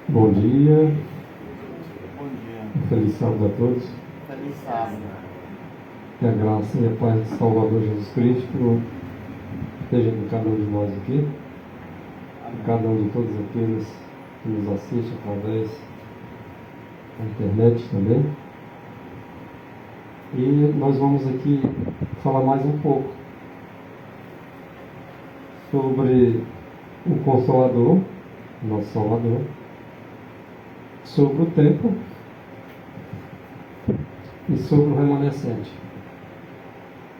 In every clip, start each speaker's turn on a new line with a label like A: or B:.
A: Bom dia,
B: Bom dia.
A: feliz sábado a todos.
B: Feliz sábado.
A: Que a graça e a paz do Salvador Jesus Cristo esteja com cada um de nós aqui, com cada um de todos aqueles que nos assistem através da internet também. E nós vamos aqui falar mais um pouco sobre o Consolador, nosso Salvador, sobre o tempo e sobre o remanescente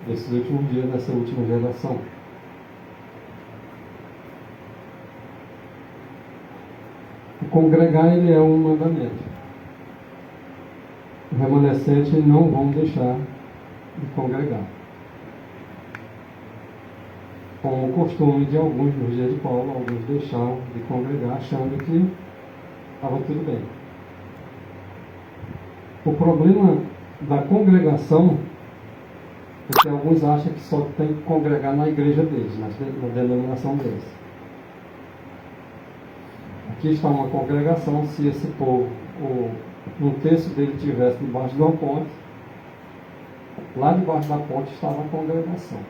A: desses últimos dias, dessa última geração. O congregar, ele é um mandamento. O remanescente não vão deixar de congregar, como o costume de alguns nos dias de Paulo. Alguns deixaram de congregar achando que estava tudo bem. O problema da congregação é que alguns acham que só tem que congregar na igreja deles, na denominação deles. Aqui está uma congregação. Se esse povo, um terço dele estivesse debaixo de uma ponte, lá debaixo da ponte estava a congregação.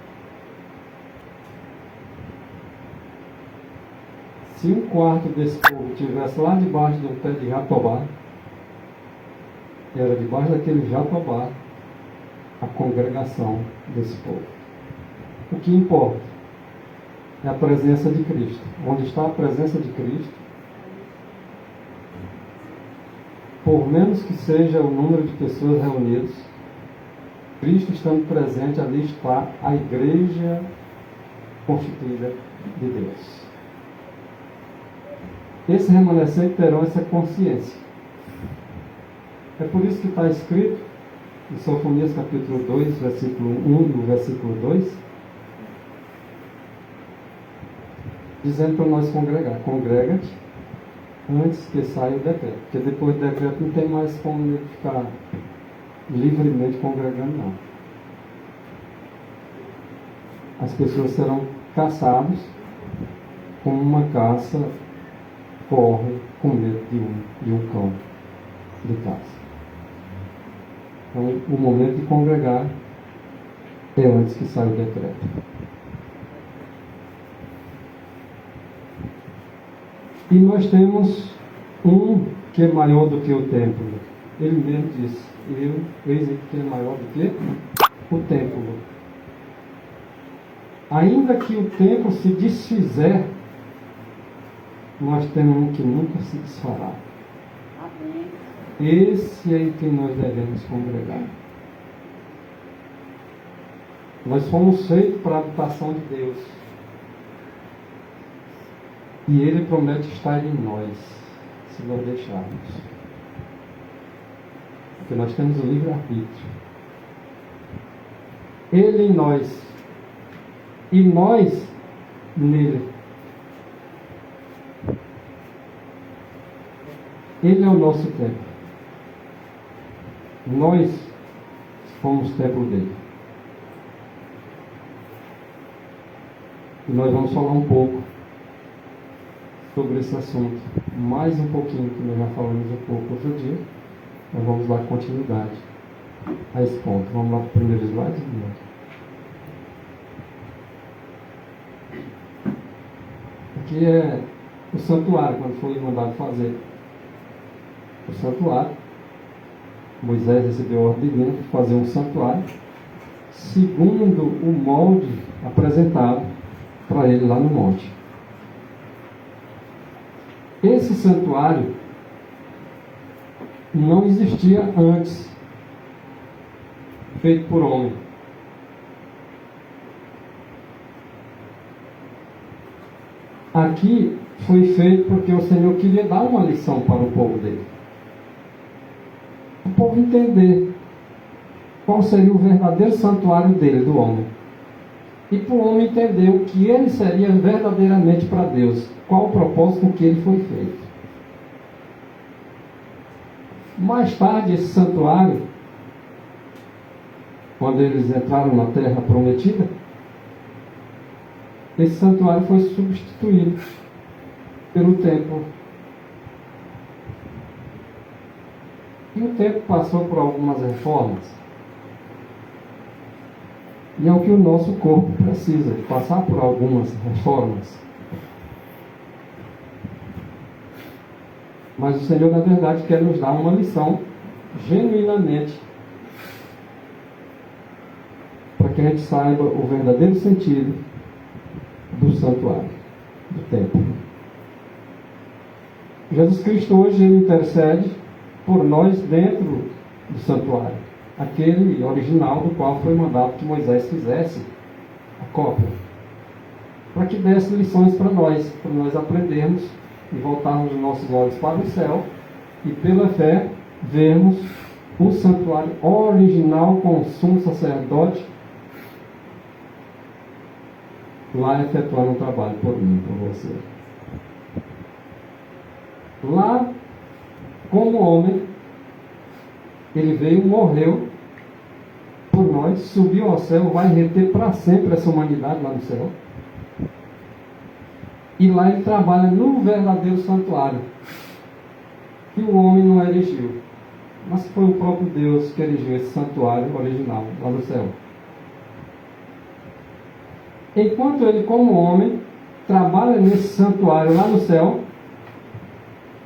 A: Se um quarto desse povo estivesse lá debaixo do pé de jatobá, era debaixo daquele jatobá a congregação desse povo. O que importa é a presença de Cristo. Onde está a presença de Cristo, por menos que seja o número de pessoas reunidas, Cristo estando presente, ali está a igreja constituída de Deus. Esses remanescentes terão essa consciência. É por isso que está escrito em Sofonias capítulo 2, versículo 1 e o versículo 2, dizendo para nós congregar: congrega-te antes que saia o decreto. Porque depois do decreto não tem mais como ele ficar livremente congregando, não. As pessoas serão caçadas como uma caça corre com medo de um cão de caça. Então, o momento de congregar é antes que saia o decreto. E nós temos um que é maior do que o templo. Ele mesmo disse: eis aqui que é maior do que o templo. Ainda que o templo se desfizer, nós temos um que nunca se desfará.
B: Amém.
A: Esse é em que nós devemos congregar. Nós fomos feitos para a habitação de Deus. E Ele promete estar em nós, se nós deixarmos. Porque nós temos o livre-arbítrio. Ele em nós. E nós nele. Ele é o nosso templo. Nós somos templo dele. E nós vamos falar um pouco sobre esse assunto. Mais um pouquinho, que nós já falamos um pouco outro dia. Nós vamos dar continuidade a esse ponto. Vamos lá para o primeiro slide. Aqui é o santuário, quando foi mandado fazer o santuário. Moisés recebeu a ordem divina para fazer um santuário segundo o molde apresentado para ele lá no monte. Esse santuário não existia antes, feito por homem. Aqui foi feito porque o Senhor queria dar uma lição para o povo dele. O povo entender qual seria o verdadeiro santuário dele, do homem. E para o homem entender o que ele seria verdadeiramente para Deus. Qual o propósito com que ele foi feito. Mais tarde, esse santuário, quando eles entraram na terra prometida, esse santuário foi substituído pelo templo E o templo passou por algumas reformas. E é o que o nosso corpo precisa, passar por algumas reformas. Mas o Senhor, na verdade, quer nos dar uma lição genuinamente, para que a gente saiba o verdadeiro sentido do santuário, do templo. Jesus Cristo hoje ele intercede por nós dentro do santuário, aquele original do qual foi mandado que Moisés fizesse a cópia, para que desse lições para nós aprendermos e voltarmos os nossos olhos para o céu e pela fé vermos o santuário original com o sumo sacerdote lá efetuando um trabalho por mim, por você. Lá, como homem, ele veio, morreu por nós, subiu ao céu, vai reter para sempre essa humanidade lá no céu. E lá ele trabalha no verdadeiro santuário, que o homem não erigiu, mas foi o próprio Deus que erigiu esse santuário original lá no céu. Enquanto ele, como homem, trabalha nesse santuário lá no céu,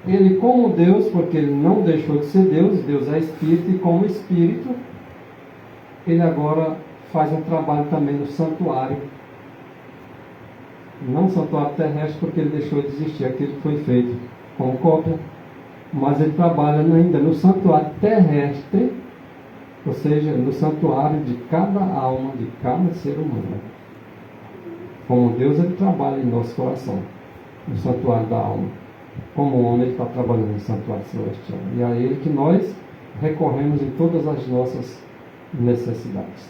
A: ele, como Deus, porque ele não deixou de ser Deus, Deus é Espírito, e como Espírito, ele agora faz um trabalho também no santuário. Não santuário terrestre, porque ele deixou de existir, aquele que foi feito como cópia, mas ele trabalha ainda no santuário terrestre, ou seja, no santuário de cada alma, de cada ser humano. Como Deus, ele trabalha em nosso coração, no santuário da alma. Como homem, ele está trabalhando no santuário celestial. E é a ele que nós recorremos em todas as nossas necessidades.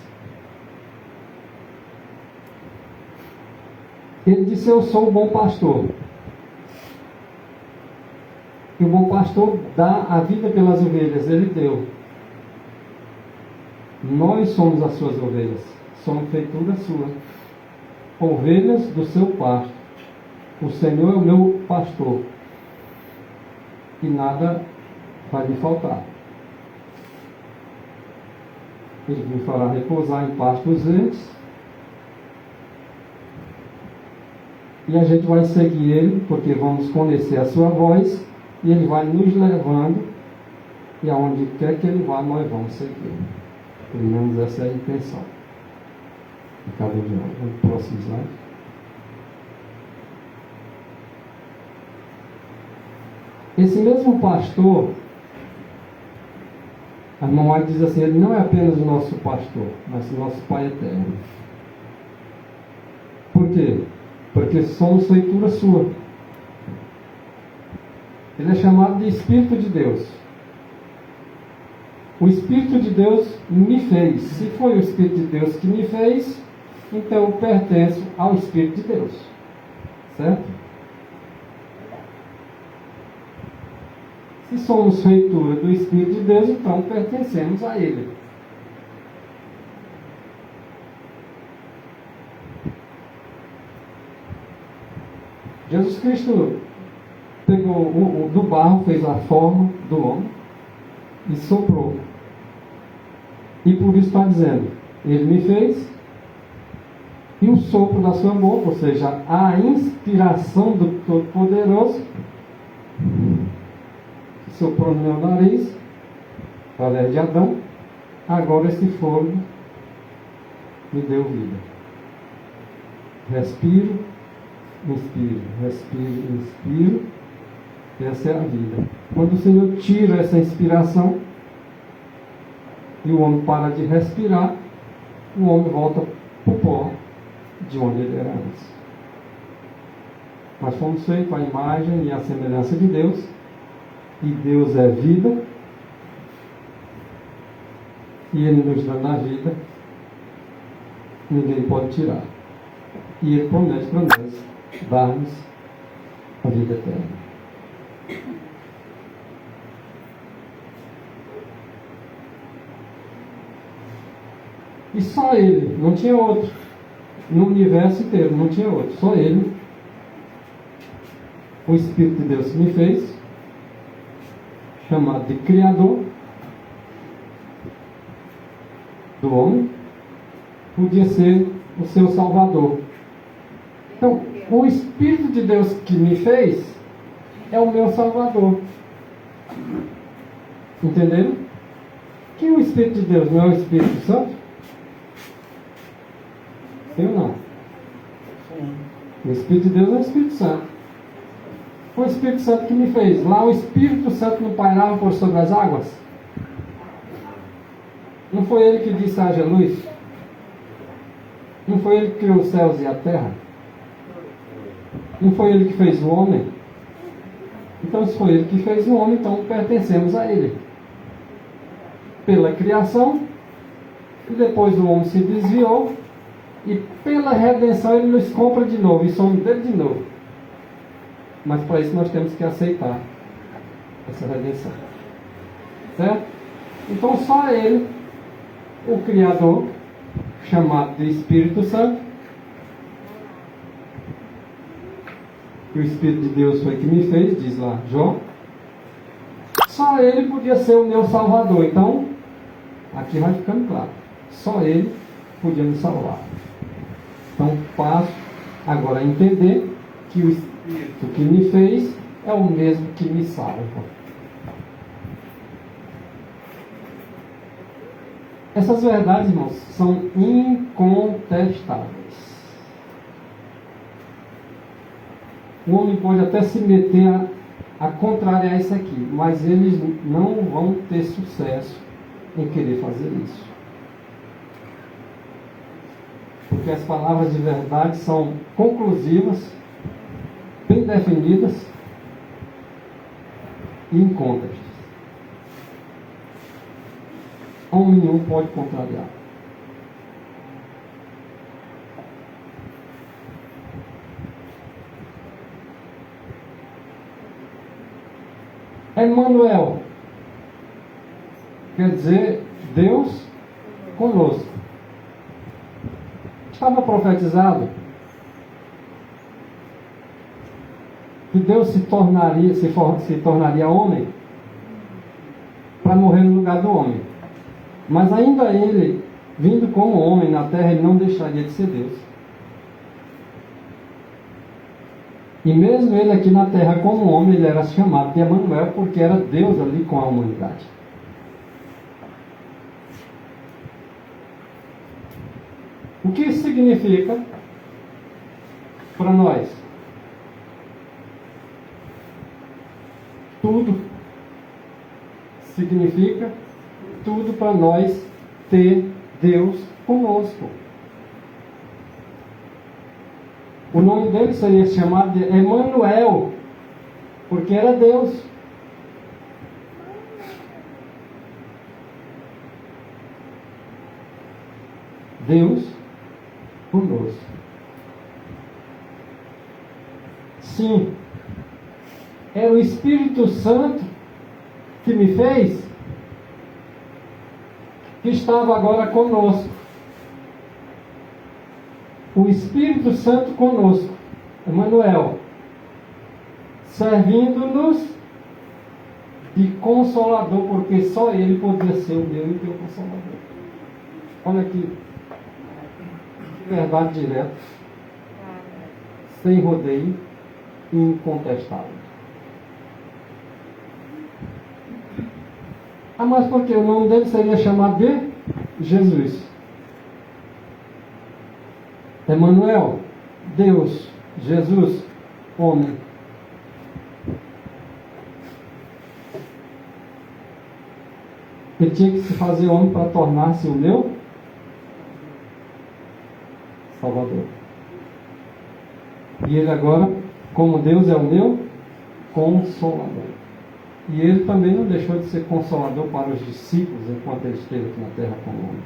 A: Ele disse: eu sou o bom pastor. E o bom pastor dá a vida pelas ovelhas. Ele deu. Nós somos as suas ovelhas. Somos feitura sua. Ovelhas do seu pasto. O Senhor é o meu pastor. E nada vai lhe faltar. Ele me fará repousar em pastos verdes. E a gente vai seguir ele, porque vamos conhecer a sua voz, e ele vai nos levando, e aonde quer que ele vá, nós vamos seguir. Pelo menos essa é a intenção de cada um de nós. Vamos pro próximo slide. Esse mesmo pastor, a irmã White diz assim, ele não é apenas o nosso pastor, mas o nosso Pai eterno. Por quê? Porque somos feitura sua. Ele é chamado de Espírito de Deus. O Espírito de Deus me fez. Se foi o Espírito de Deus que me fez, então eu pertenço ao Espírito de Deus. Certo? Se somos feitura do Espírito de Deus, então pertencemos a Ele. Jesus Cristo pegou do barro, fez a forma do homem e soprou. E por isso está dizendo, ele me fez, e o sopro da sua boca, ou seja, a inspiração do Todo-Poderoso, que soprou no meu nariz, através de Adão, agora esse fogo me deu vida. Respiro, inspiro, respiro, inspiro. Essa é a vida. Quando o Senhor tira essa inspiração e o homem para de respirar, o homem volta para o pó de onde ele era antes. Mas fomos feitos à imagem e à semelhança de Deus, e Deus é vida, e Ele nos dá na vida, ninguém pode tirar. E Ele promete para nós dar-nos a vida eterna. E só Ele, não tinha outro. No universo inteiro, não tinha outro. Só Ele, o Espírito de Deus que me fez, chamado de Criador, do homem, podia ser o seu Salvador. Então, o Espírito de Deus que me fez é o meu Salvador. Entenderam? Que o Espírito de Deus não é o Espírito Santo? Sim ou não?
B: Sim.
A: O Espírito de Deus é o Espírito Santo. Foi o Espírito Santo que me fez. Lá o Espírito Santo não pairava por sobre as águas? Não foi ele que disse haja luz? Não foi ele que criou os céus e a terra? Não foi ele que fez o homem? Então, se foi ele que fez o homem, então pertencemos a ele. Pela criação, e depois o homem se desviou, e pela redenção ele nos compra de novo, e somos dele de novo. Mas para isso nós temos que aceitar essa redenção. Certo? Então só ele, o Criador, chamado de Espírito Santo, que o Espírito de Deus foi que me fez, diz lá João, só ele podia ser o meu Salvador. Então, aqui vai ficando claro, só ele podia me salvar. Então passo agora a entender que o Espírito que me fez é o mesmo que me salva. Essas verdades, irmãos, são incontestáveis. O homem pode até se meter a contrariar isso aqui, mas eles não vão ter sucesso em querer fazer isso. Porque as palavras de verdade são conclusivas, bem definidas e incontestáveis. Homem nenhum pode contrariar. Emmanuel quer dizer Deus conosco. Estava profetizado que Deus se tornaria homem para morrer no lugar do homem. Mas ainda ele, vindo como homem na terra, ele não deixaria de ser Deus. E mesmo ele aqui na terra como homem, ele era chamado de Emmanuel, porque era Deus ali com a humanidade. O que isso significa para nós? Tudo significa tudo para nós ter Deus conosco. O nome dele seria chamado de Emmanuel, porque era Deus. Deus conosco. Sim, era o Espírito Santo que me fez, que estava agora conosco. O Espírito Santo conosco, Emmanuel, servindo-nos de consolador, porque só ele podia ser o meu e o teu consolador. Olha aqui, verdade direta, sem rodeio, incontestável. Ah, mas por que o nome dele seria chamado de Jesus? Emmanuel, Deus, Jesus, homem. Ele tinha que se fazer homem para tornar-se o meu Salvador. E ele agora, como Deus, é o meu Consolador. E ele também não deixou de ser Consolador para os discípulos enquanto ele esteve aqui na terra como homem.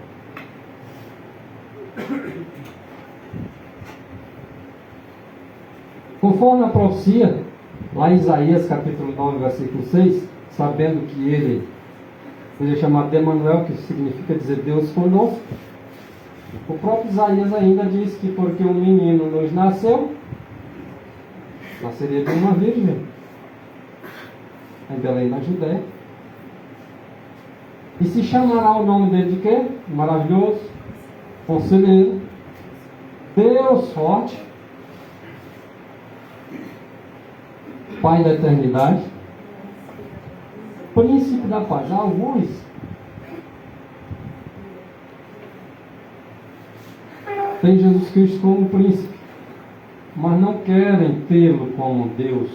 A: Conforme a profecia, lá em Isaías capítulo 9, versículo 6, sabendo que ele seja chamado de Emmanuel, que significa dizer Deus conosco, o próprio Isaías ainda diz que porque um menino nos nasceu, nasceria de uma virgem, em Belém, na Judéia. E se chamará o nome dele de quê? Maravilhoso, Conselheiro, Deus forte, Pai da eternidade, Príncipe da paz. Alguns têm Jesus Cristo como príncipe, mas não querem tê-lo como Deus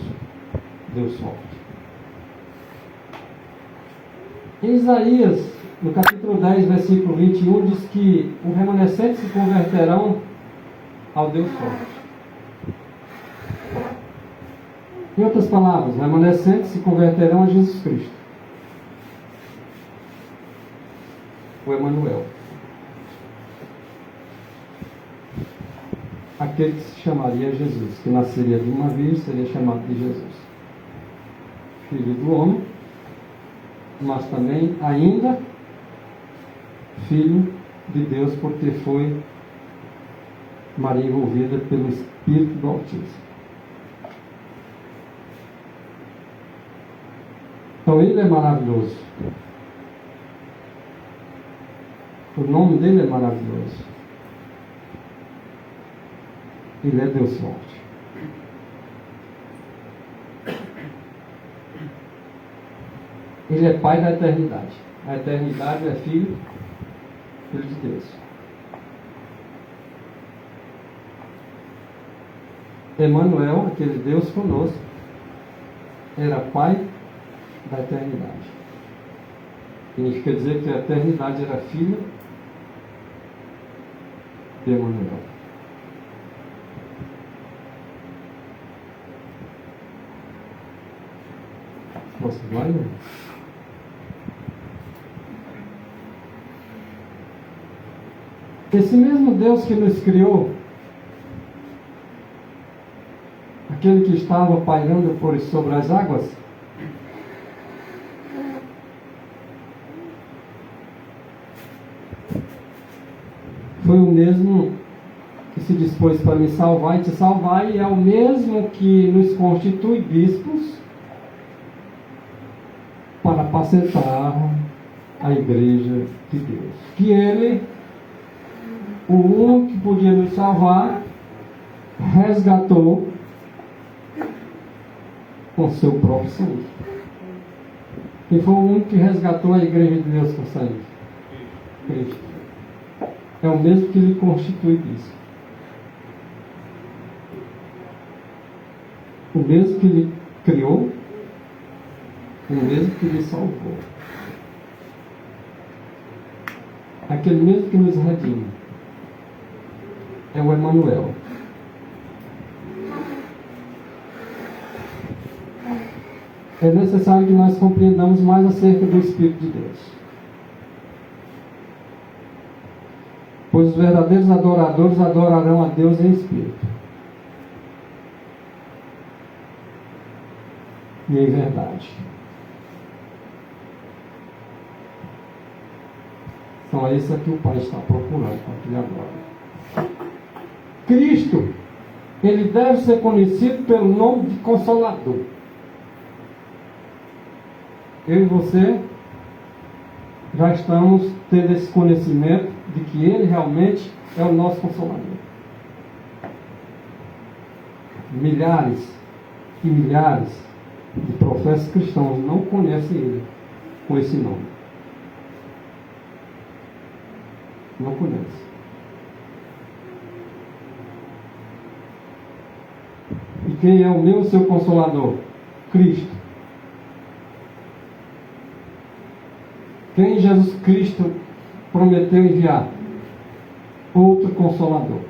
A: forte. Em Isaías, no capítulo 10, versículo 21, diz que os remanescentes se converterão ao Deus forte. Em outras palavras, os remanescentes se converterão a Jesus Cristo, o Emanuel, aquele que se chamaria Jesus, que nasceria de uma virgem, seria chamado de Jesus, filho do homem, mas também ainda filho de Deus, porque foi Maria envolvida pelo Espírito do Altíssimo. Então ele é maravilhoso. O nome dele é maravilhoso. Ele é Deus forte. Ele é Pai da eternidade. A eternidade é filho de Deus. Emanuel, aquele Deus conosco, era Pai da eternidade. Significa dizer que a eternidade era filho de Emanuel. Posso ir lá, irmão? Esse mesmo Deus que nos criou, aquele que estava pairando por sobre as águas, foi o mesmo que se dispôs para me salvar e te salvar, e é o mesmo que nos constitui bispos para apacentar a igreja de Deus. Que ele, o único que podia nos salvar, resgatou com seu próprio sangue. Quem foi o único que resgatou a igreja de Deus com sangue? Cristo. É o mesmo que lhe constitui isso. O mesmo que lhe criou, o mesmo que lhe salvou. Aquele mesmo que nos redime. É o Emanuel. É necessário que nós compreendamos mais acerca do Espírito de Deus. Pois os verdadeiros adoradores adorarão a Deus em espírito e em verdade. Então é isso que o Pai está procurando para aqui agora. Cristo, ele deve ser conhecido pelo nome de Consolador. Eu e você já estamos tendo esse conhecimento de que ele realmente é o nosso Consolador. Milhares e milhares de profetas cristãos não conhecem ele com esse nome. Não conhecem. E quem é o meu e seu Consolador? Cristo. Quem Jesus Cristo prometeu enviar? Outro Consolador.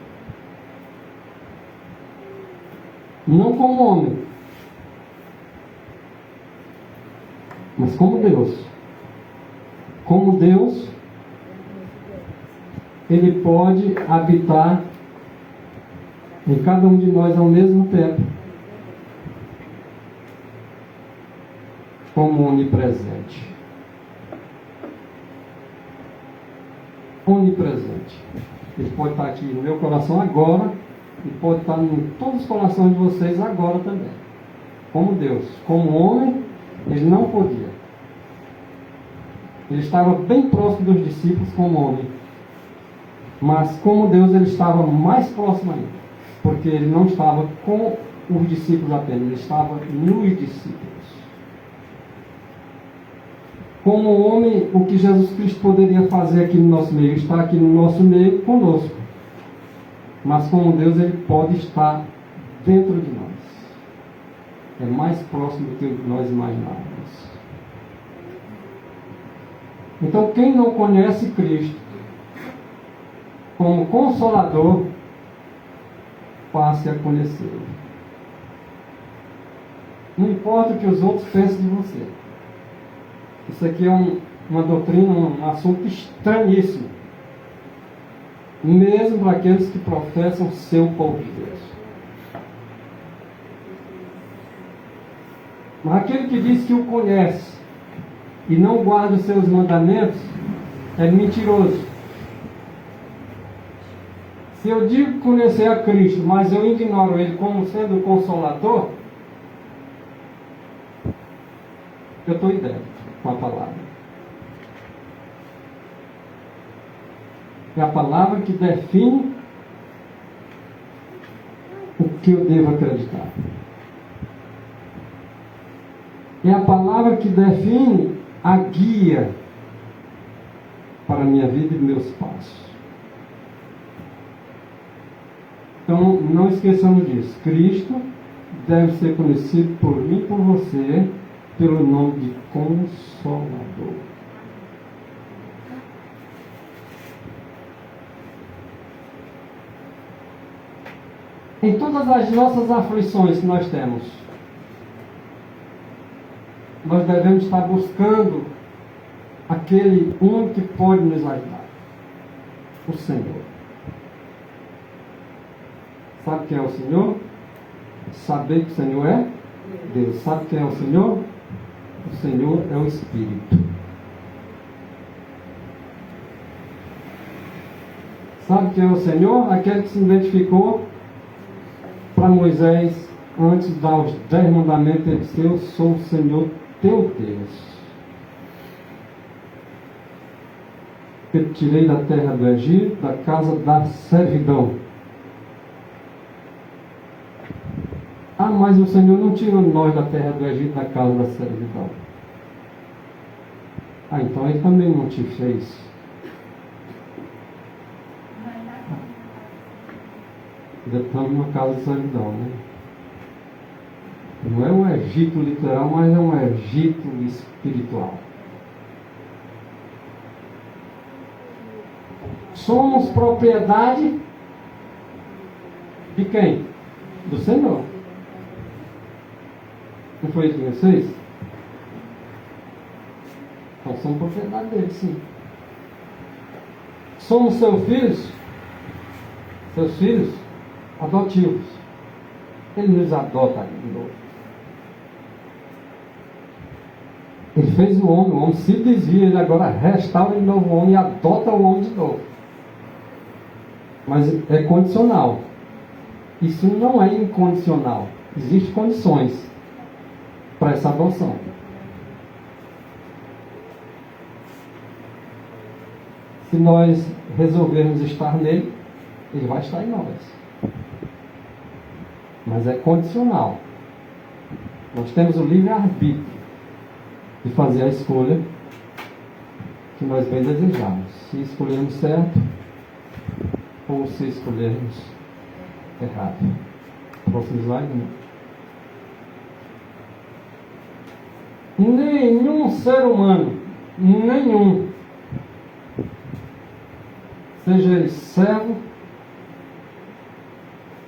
A: Não como homem, mas como Deus. Como Deus, ele pode habitar em cada um de nós ao mesmo tempo, como onipresente. Onipresente. Ele pode estar aqui no meu coração agora e pode estar em todos os corações de vocês agora também. Como Deus. Como homem, ele não podia. Ele estava bem próximo dos discípulos como homem. Mas como Deus, ele estava mais próximo ainda. Porque ele não estava com os discípulos apenas, ele estava nos discípulos. Como homem, o que Jesus Cristo poderia fazer aqui no nosso meio? Está aqui no nosso meio conosco. Mas como Deus, ele pode estar dentro de nós. É mais próximo do que nós imaginávamos. Então, quem não conhece Cristo como Consolador, passe a conhecê-lo. Não importa o que os outros pensem de você. Isso aqui é uma doutrina, um assunto estranhíssimo. Mesmo para aqueles que professam ser o povo de Deus. Mas aquele que diz que o conhece e não guarda os seus mandamentos é mentiroso. Se eu digo conhecer a Cristo, mas eu ignoro Ele como sendo o Consolador, eu estou em débito com a palavra. É a palavra que define o que eu devo acreditar. É a palavra que define a guia para a minha vida e meus passos. Então, não esqueçamos disso. Cristo deve ser conhecido por mim e por você pelo nome de Consolador. Em todas as nossas aflições que nós temos, nós devemos estar buscando aquele único que pode nos ajudar, o Senhor. Sabe quem é o Senhor? Saber que o Senhor é Deus. Sabe quem é o Senhor? O Senhor é o Espírito. Sabe quem é o Senhor? Aquele que se identificou para Moisés antes de dar os 10 mandamentos. Ele disse: eu sou o Senhor teu Deus, que te tirei da terra do Egito, da casa da servidão. Ah, mas o Senhor não tirou nós da terra do Egito, da casa da servidão. Ah, então Ele também não te fez. Já estamos numa casa de servidão, né? Não é um Egito literal, mas é um Egito espiritual. Somos propriedade de quem? Do Senhor. Não foi isso que vocês? Então somos propriedade dele, sim. Somos seus filhos adotivos. Ele nos adota de novo. Ele fez o homem se desvia, ele agora restaura de novo o homem e adota o homem de novo. Mas é condicional. Isso não é incondicional. Existem condições para essa adoção. Se nós resolvermos estar nele, ele vai estar em nós. Mas é condicional. Nós temos o livre-arbítrio de fazer a escolha que nós bem desejamos. Se escolhermos certo ou se escolhermos errado. Próximo slide. Nenhum ser humano, nenhum, seja ele servo,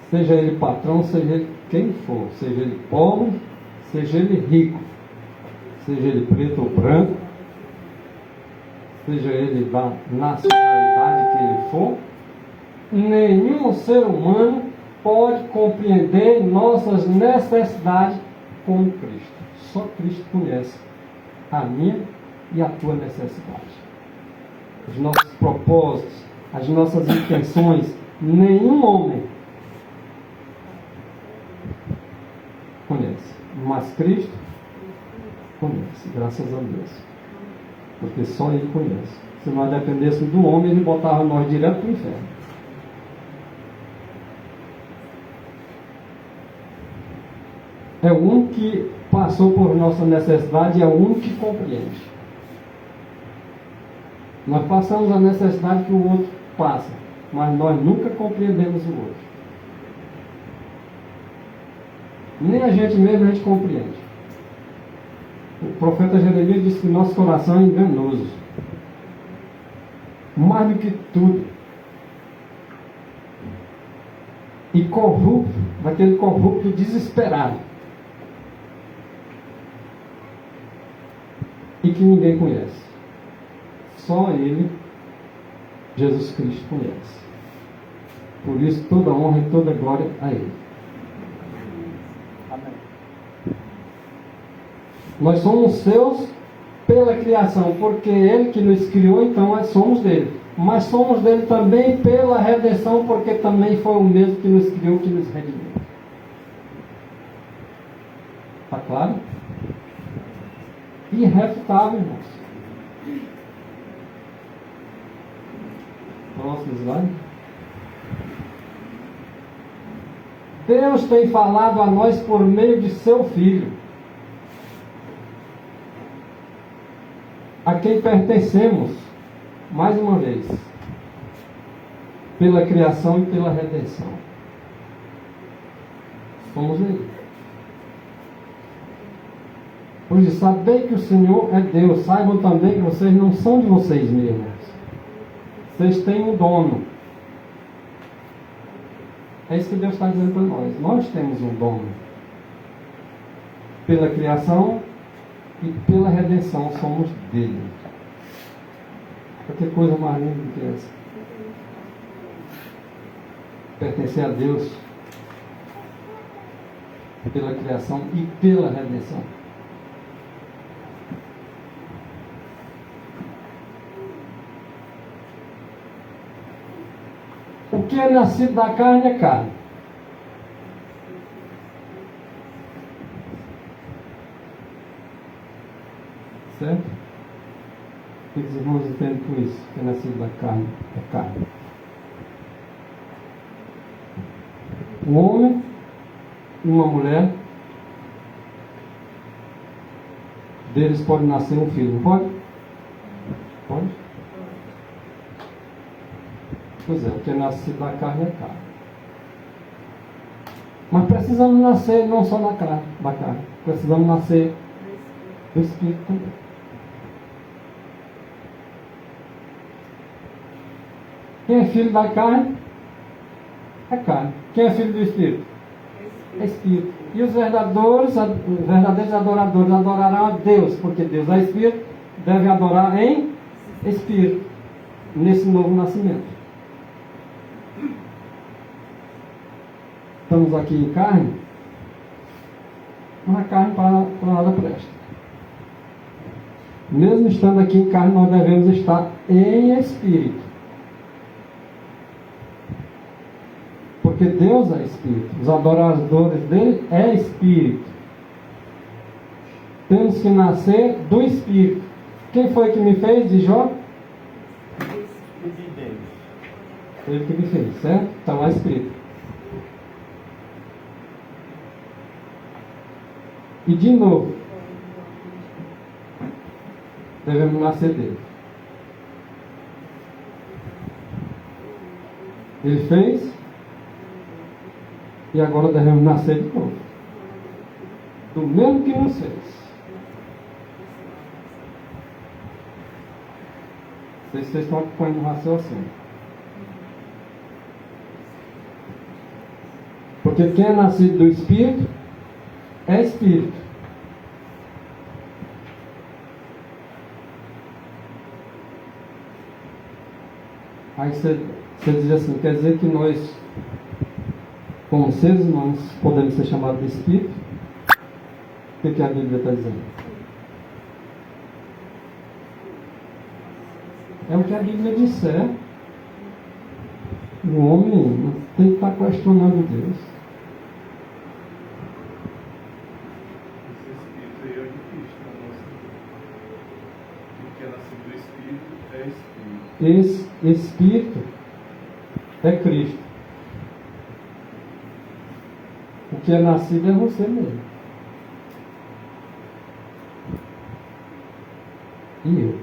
A: seja ele patrão, seja ele quem for, seja ele pobre, seja ele rico, seja ele preto ou branco, seja ele da nacionalidade que ele for, nenhum ser humano pode compreender nossas necessidades como Cristo. Só Cristo conhece a minha e a tua necessidade. Os nossos propósitos, as nossas intenções, nenhum homem conhece. Mas Cristo conhece, graças a Deus. Porque só Ele conhece. Se nós dependêssemos do homem, Ele botava nós direto para o inferno. É o único que passou por nossa necessidade e é o único que compreende. Nós passamos a necessidade que o outro passa, mas nós nunca compreendemos o outro. Nem a gente mesmo a gente compreende. O profeta Jeremias disse que nosso coração é enganoso. Mais do que tudo. E corrupto, daquele corrupto desesperado. E que ninguém conhece. Só Ele, Jesus Cristo, conhece. Por isso, toda honra e toda glória a Ele.
B: Amém.
A: Nós somos seus pela criação, porque Ele que nos criou, então nós somos dele. Mas somos dele também pela redenção, porque também foi o mesmo que nos criou, que nos redimiu. Está claro? Irrefutável, irmãos. Próximo slide. Deus tem falado a nós por meio de seu Filho, a quem pertencemos, mais uma vez, pela criação e pela redenção. Somos Ele. Pois de saber que o Senhor é Deus, saibam também que vocês não são de vocês mesmos. Vocês têm um dono. É isso que Deus está dizendo para nós. Nós temos um dono. Pela criação e pela redenção somos dele. Qualquer coisa mais linda do que essa. Pertencer a Deus pela criação e pela redenção. O que é nascido da carne é carne. Certo? O que os irmãos entendem por isso? O que é nascido da carne é carne. Um homem e uma mulher, deles pode nascer um filho, não pode? Pode? Pois é, o que é nascido da carne é carne. Mas precisamos nascer não só da carne, precisamos nascer do Espírito também. Quem é filho da carne é carne. Quem é filho do Espírito? É Espírito. E os verdadeiros adoradores adorarão a Deus, porque Deus é Espírito, devem adorar em Espírito, nesse novo nascimento. Estamos aqui em carne, mas a carne para nada presta. Mesmo estando aqui em carne, nós devemos estar em Espírito. Porque Deus é Espírito. Os adoradores dele é Espírito. Temos que nascer do Espírito. Quem foi que me fez, de Jó? Ele que me fez, certo? Está lá escrito. E de novo, devemos nascer dele. Ele fez, e agora devemos nascer de novo. Do mesmo que nos fez. Vocês estão acompanhando o raciocínio. Porque quem é nascido do Espírito é Espírito. Aí você diz assim, quer dizer que nós, como seres humanos, podemos ser chamados de Espírito? O que a Bíblia está dizendo? É o que a Bíblia disser. O homem não tem que estar questionando Deus.
C: Esse Espírito aí é o de Cristo, na nossa vida. O que é nascido
A: esse Espírito é Cristo. O que é nascido é você mesmo. E eu.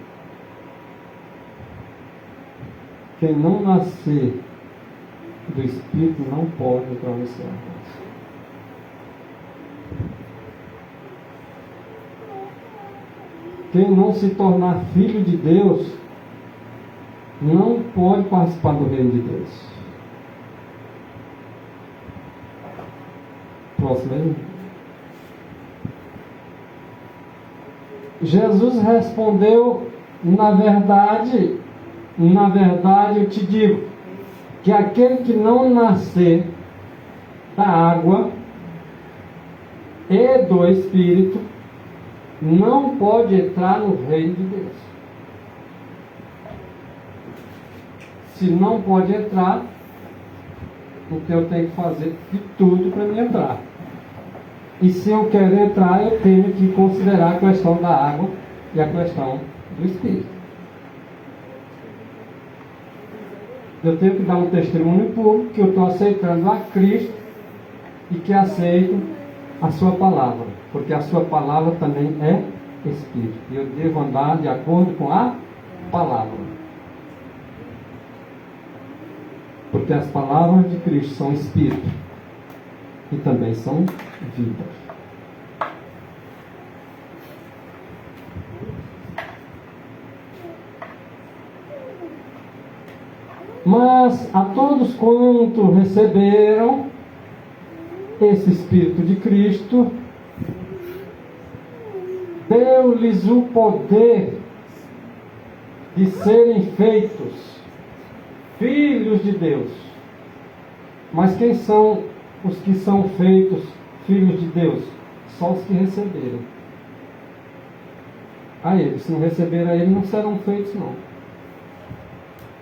A: Quem não nascer do Espírito não pode entrar no céu. Quem não se tornar filho de Deus não pode participar do reino de Deus. Próximo aí. Jesus respondeu, na verdade eu te digo, que aquele que não nascer da água e do Espírito não pode entrar no reino de Deus. Se não pode entrar, então eu tenho que fazer de tudo para me entrar. E se eu quero entrar, eu tenho que considerar a questão da água e a questão do Espírito. Eu tenho que dar um testemunho público que eu estou aceitando a Cristo e que aceito a sua palavra, porque a sua palavra também é Espírito. E eu devo andar de acordo com a palavra. Porque as palavras de Cristo são Espírito e também são vida. Mas a todos quanto receberam esse Espírito de Cristo, deu-lhes o poder de serem feitos filhos de Deus. Mas quem são os que são feitos filhos de Deus? Só os que receberam. A eles, se não receberam a ele, não serão feitos não.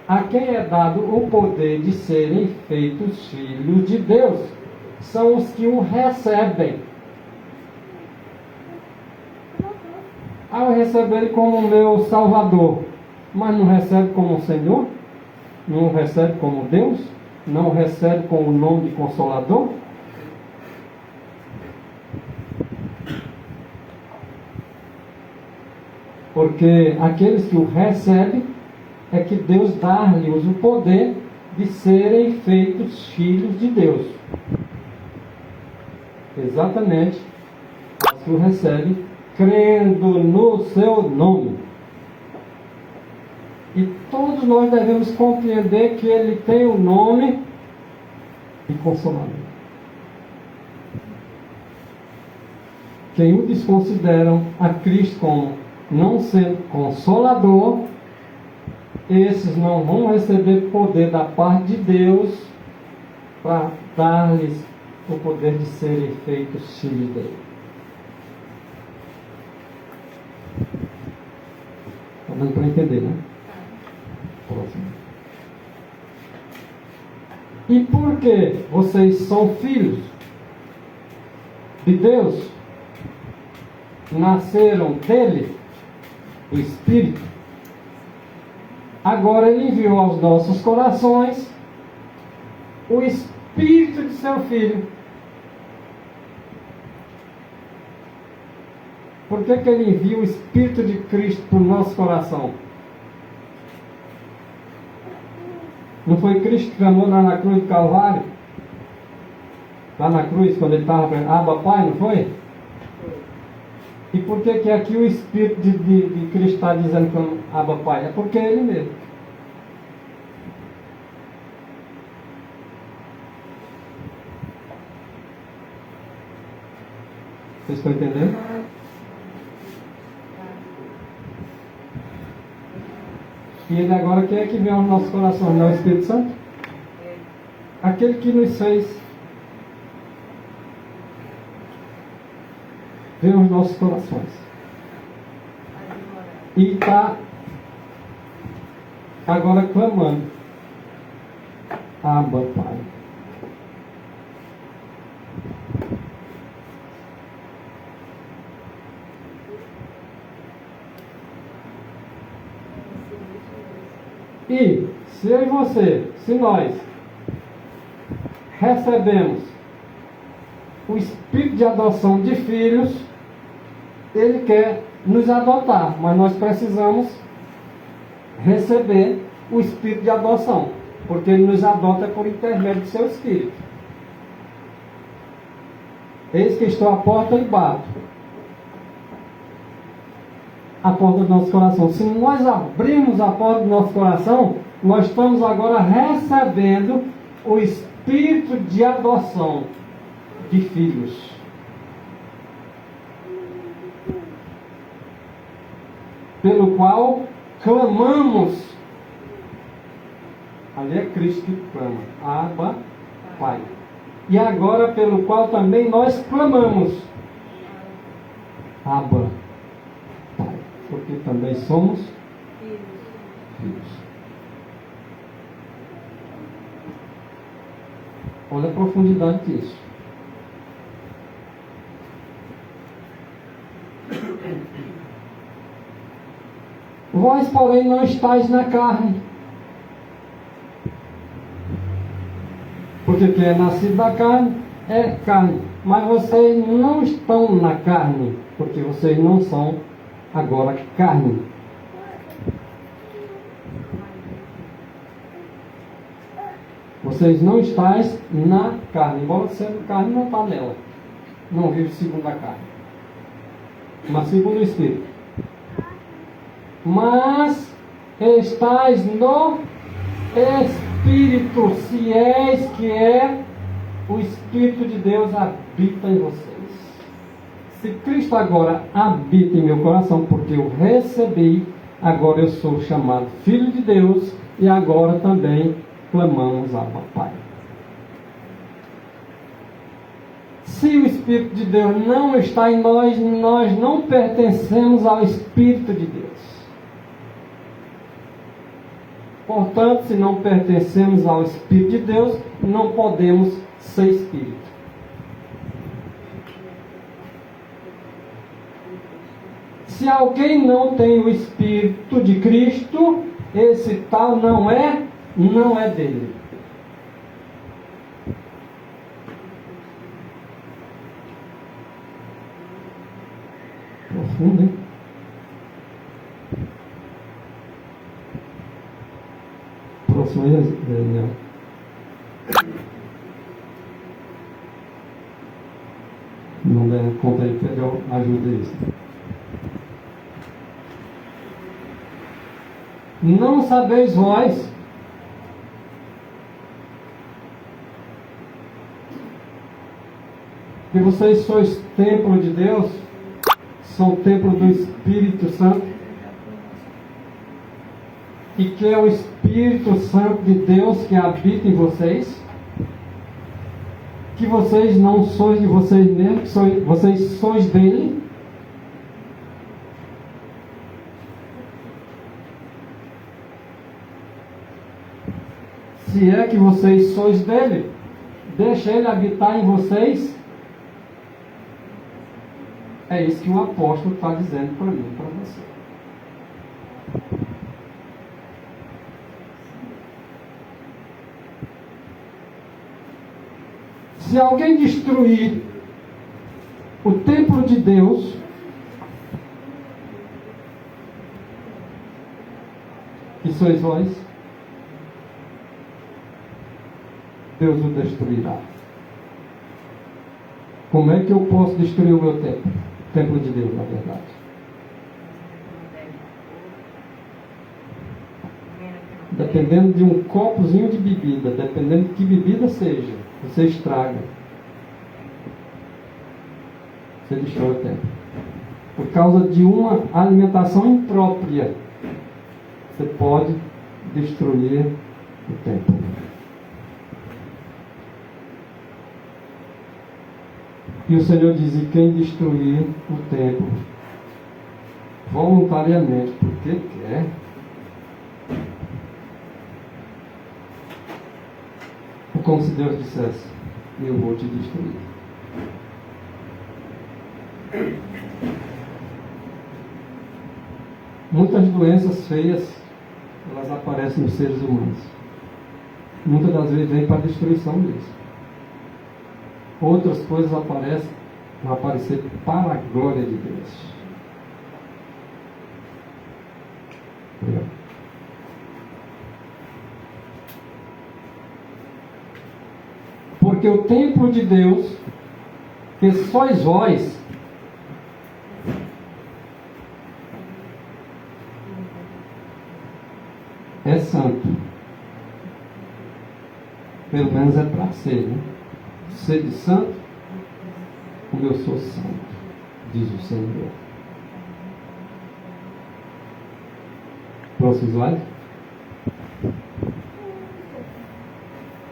A: A quem é dado o poder de serem feitos filhos de Deus são os que o recebem. Ao receber ele como meu Salvador, mas não recebe como Senhor? Não recebe como Deus? Não recebe com o nome de Consolador? Porque aqueles que o recebem, é que Deus dá-lhes o poder de serem feitos filhos de Deus. Exatamente os que o recebem, crendo no seu nome. E todos nós devemos compreender que ele tem o nome de Consolador. Quem o desconsideram a Cristo como não sendo Consolador, esses não vão receber poder da parte de Deus para dar-lhes o poder de serem feitos filhos dele. Está dando para entender, né? Próximo. E por que vocês são filhos de Deus? Nasceram dele, do Espírito. Agora ele enviou aos nossos corações o Espírito de seu Filho. Por que ele envia o Espírito de Cristo para o nosso coração? Não foi Cristo que clamou lá na cruz do Calvário? Lá na cruz, quando ele estava falando, Abba Pai, não foi? E por que aqui o Espírito de Cristo está dizendo que é Abba Pai? É porque é Ele mesmo. Vocês estão entendendo? E Ele agora quer que venha ao nosso coração, não é o Espírito Santo? Aquele que nos fez ver os nossos corações. E está agora clamando, Abba Pai. E se eu e você, se nós recebemos o espírito de adoção de filhos, ele quer nos adotar, mas nós precisamos receber o espírito de adoção, porque ele nos adota por intermédio do seu espírito. Eis que estou à porta e bato. A porta do nosso coração. Se nós abrirmos a porta do nosso coração, nós estamos agora recebendo o espírito de adoção de filhos. Pelo qual clamamos. Ali é Cristo que clama. Abba, Pai. E agora pelo qual também nós clamamos. Abba, Pai. Porque também somos filhos. Olha a profundidade disso. Vós, porém, não estáis na carne. Porque quem é nascido da carne é carne. Mas vocês não estão na carne, porque vocês não são agora carne. Vocês não estáis na carne. Embora sendo carne, não está nela. Não vive segundo a carne, mas segundo o Espírito. Mas estáis no Espírito, se és que é o Espírito de Deus habita em vocês. Se Cristo agora habita em meu coração, porque eu recebi, agora eu sou chamado Filho de Deus, e agora também clamamos a Pai. Se o Espírito de Deus não está em nós, nós não pertencemos ao Espírito de Deus. Portanto, se não pertencemos ao Espírito de Deus, não podemos ser Espírito. Se alguém não tem o Espírito de Cristo, esse tal não é dele. Profundo, hein? Próximo aí, Daniel. Não der conta aí, Pedro, ajuda isso. Não sabeis vós que vocês sois templo de Deus, são templo do Espírito Santo, e que é o Espírito Santo de Deus que habita em vocês, que vocês não sois de vocês mesmos, vocês sois dele. Se é que vocês sois dele, deixa ele habitar em vocês. É isso que o apóstolo está dizendo para mim e para você. Se alguém destruir o templo de Deus, que sois vós, Deus o destruirá. Como é que eu posso destruir o meu templo? O templo de Deus, na verdade. Dependendo de um copozinho de bebida, dependendo de que bebida seja, você estraga. Você destrói o templo. Por causa de uma alimentação imprópria, você pode destruir o templo. E o Senhor diz: e quem destruir o templo voluntariamente, porque quer, como se Deus dissesse: eu vou te destruir. Muitas doenças feias elas aparecem nos seres humanos. Muitas das vezes vem para a destruição deles. Outras coisas vão aparecer para a glória de Deus. Obrigado. Porque o templo de Deus, que sois vós, é santo. Pelo menos é para ser, né? Sede santo, como eu sou santo, diz o Senhor. Próximo slide.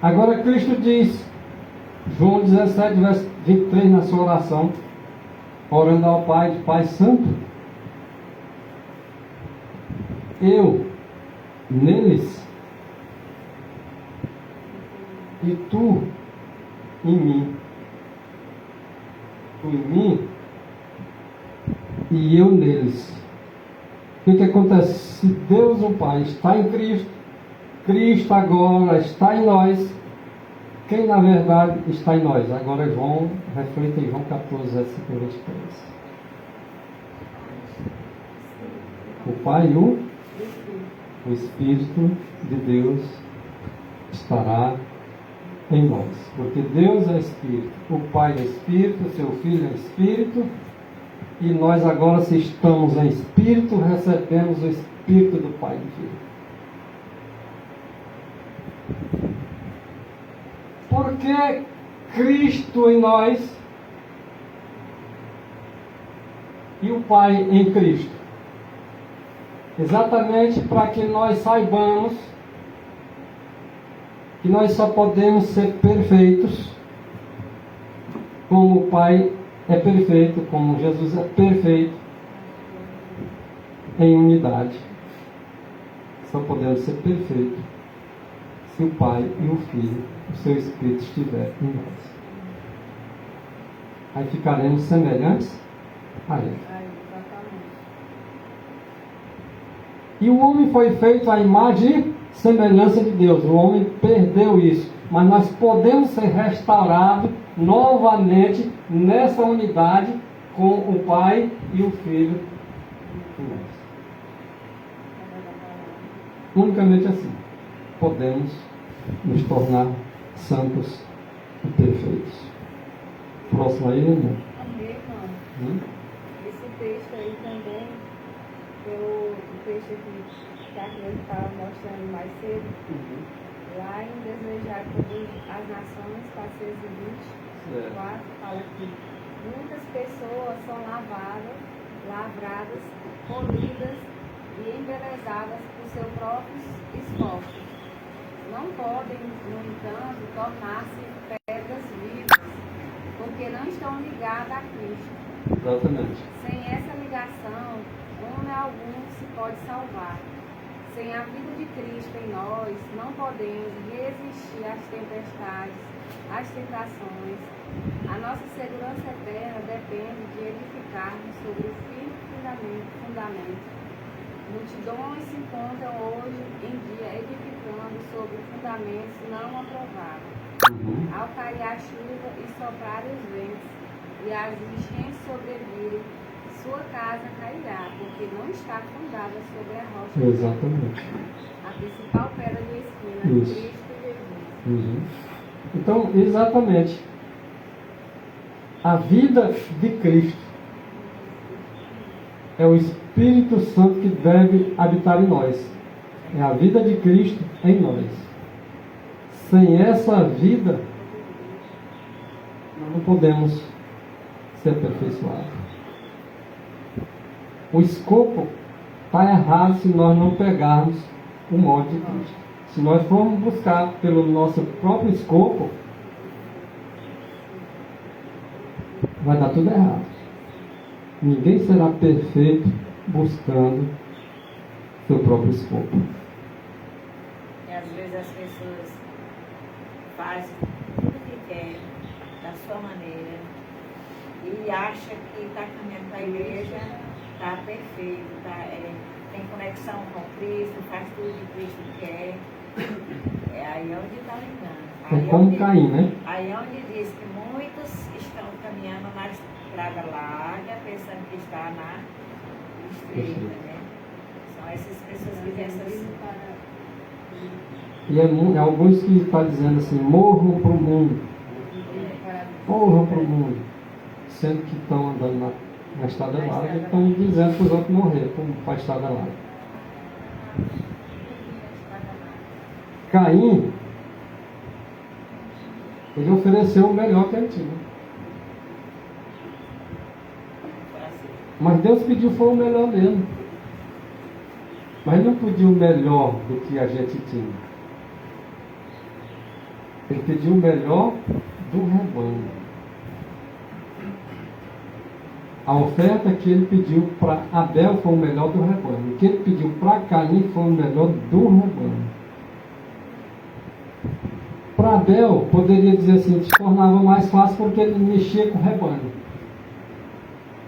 A: Agora Cristo diz, João 17, verso 23, na sua oração, orando ao Pai, de Pai Santo, eu neles e tu em mim. Tu em mim e eu neles. O que acontece? Se Deus o Pai está em Cristo, Cristo agora está em nós, quem na verdade está em nós? Agora João reflete em João 14, versículo 23. O Pai e o Espírito de Deus estará em nós. Porque Deus é Espírito, o Pai é Espírito, seu Filho é Espírito, e nós agora, se estamos em Espírito, recebemos o Espírito do Pai e do Filho. Por que Cristo em nós e o Pai em Cristo? Exatamente para que nós saibamos que nós só podemos ser perfeitos como o Pai é perfeito, como Jesus é perfeito, em unidade. Só podemos ser perfeitos se o Pai e o Filho, o seu Espírito estiver em nós. Aí ficaremos semelhantes a Ele. E o homem foi feito à imagem e semelhança de Deus. O homem perdeu isso. Mas nós podemos ser restaurados novamente nessa unidade com o Pai e o Filho em nós. Unicamente assim podemos nos tornar santos e perfeitos. Próximo aí, irmão.
C: Amém, irmão. Esse texto aí também, o texto que a gente estava mostrando mais cedo, lá em Desejar todas as nações, 420, fala que muitas pessoas são lavradas, polidas e embelezadas por seus próprios esforços. Não podem, no entanto, tornar-se pedras vivas, porque não estão ligadas a Cristo.
A: Exatamente.
C: Sem essa ligação, homem algum se pode salvar. Sem a vida de Cristo em nós, não podemos resistir às tempestades, às tentações. A nossa segurança eterna depende de edificarmos sobre o firme fundamento. Multidões se encontram hoje em dia edificando sobre fundamentos não aprovados. Ao cair a chuva e soprar os ventos, e as enchentes sobrevirem, sua casa cairá, porque não está fundada sobre a rocha.
A: Exatamente.
C: A principal pedra de esquina,
A: Isso.
C: Cristo Jesus.
A: Então, exatamente. A vida de Cristo é o Espírito Santo que deve habitar em nós. É a vida de Cristo em nós. Sem essa vida, nós não podemos ser aperfeiçoados. O escopo está errado se nós não pegarmos o molde de Cristo. Se nós formos buscar pelo nosso próprio escopo, vai dar tudo errado. Ninguém será perfeito buscando seu próprio escopo.
B: E às vezes as pessoas fazem tudo que querem, da sua maneira, e acha que está caminhando para a igreja, está perfeito, tem conexão com Cristo, faz tudo que Cristo quer. É aí onde está o engano.
A: É
B: Aí
A: como
B: onde-
A: Caim, né?
B: Aí onde diz que muitos estão caminhando na estrada larga, pensando que está na estreita, né? São essas pessoas que têm essas...
A: E é alguns que estão dizendo assim, morram para o mundo. Morram para o mundo. Sendo que estão andando na estrada larga e estão dizendo para os outros morrer para a estrada larga. Caim, ele ofereceu o melhor que ele tinha. Mas Deus pediu foi o melhor mesmo. Mas ele não pediu o melhor do que a gente tinha. Ele pediu o melhor do rebanho. A oferta que ele pediu para Abel foi o melhor do rebanho. O que ele pediu para Caim foi o melhor do rebanho. Para Abel, poderia dizer assim, se tornava mais fácil porque ele mexia com o rebanho.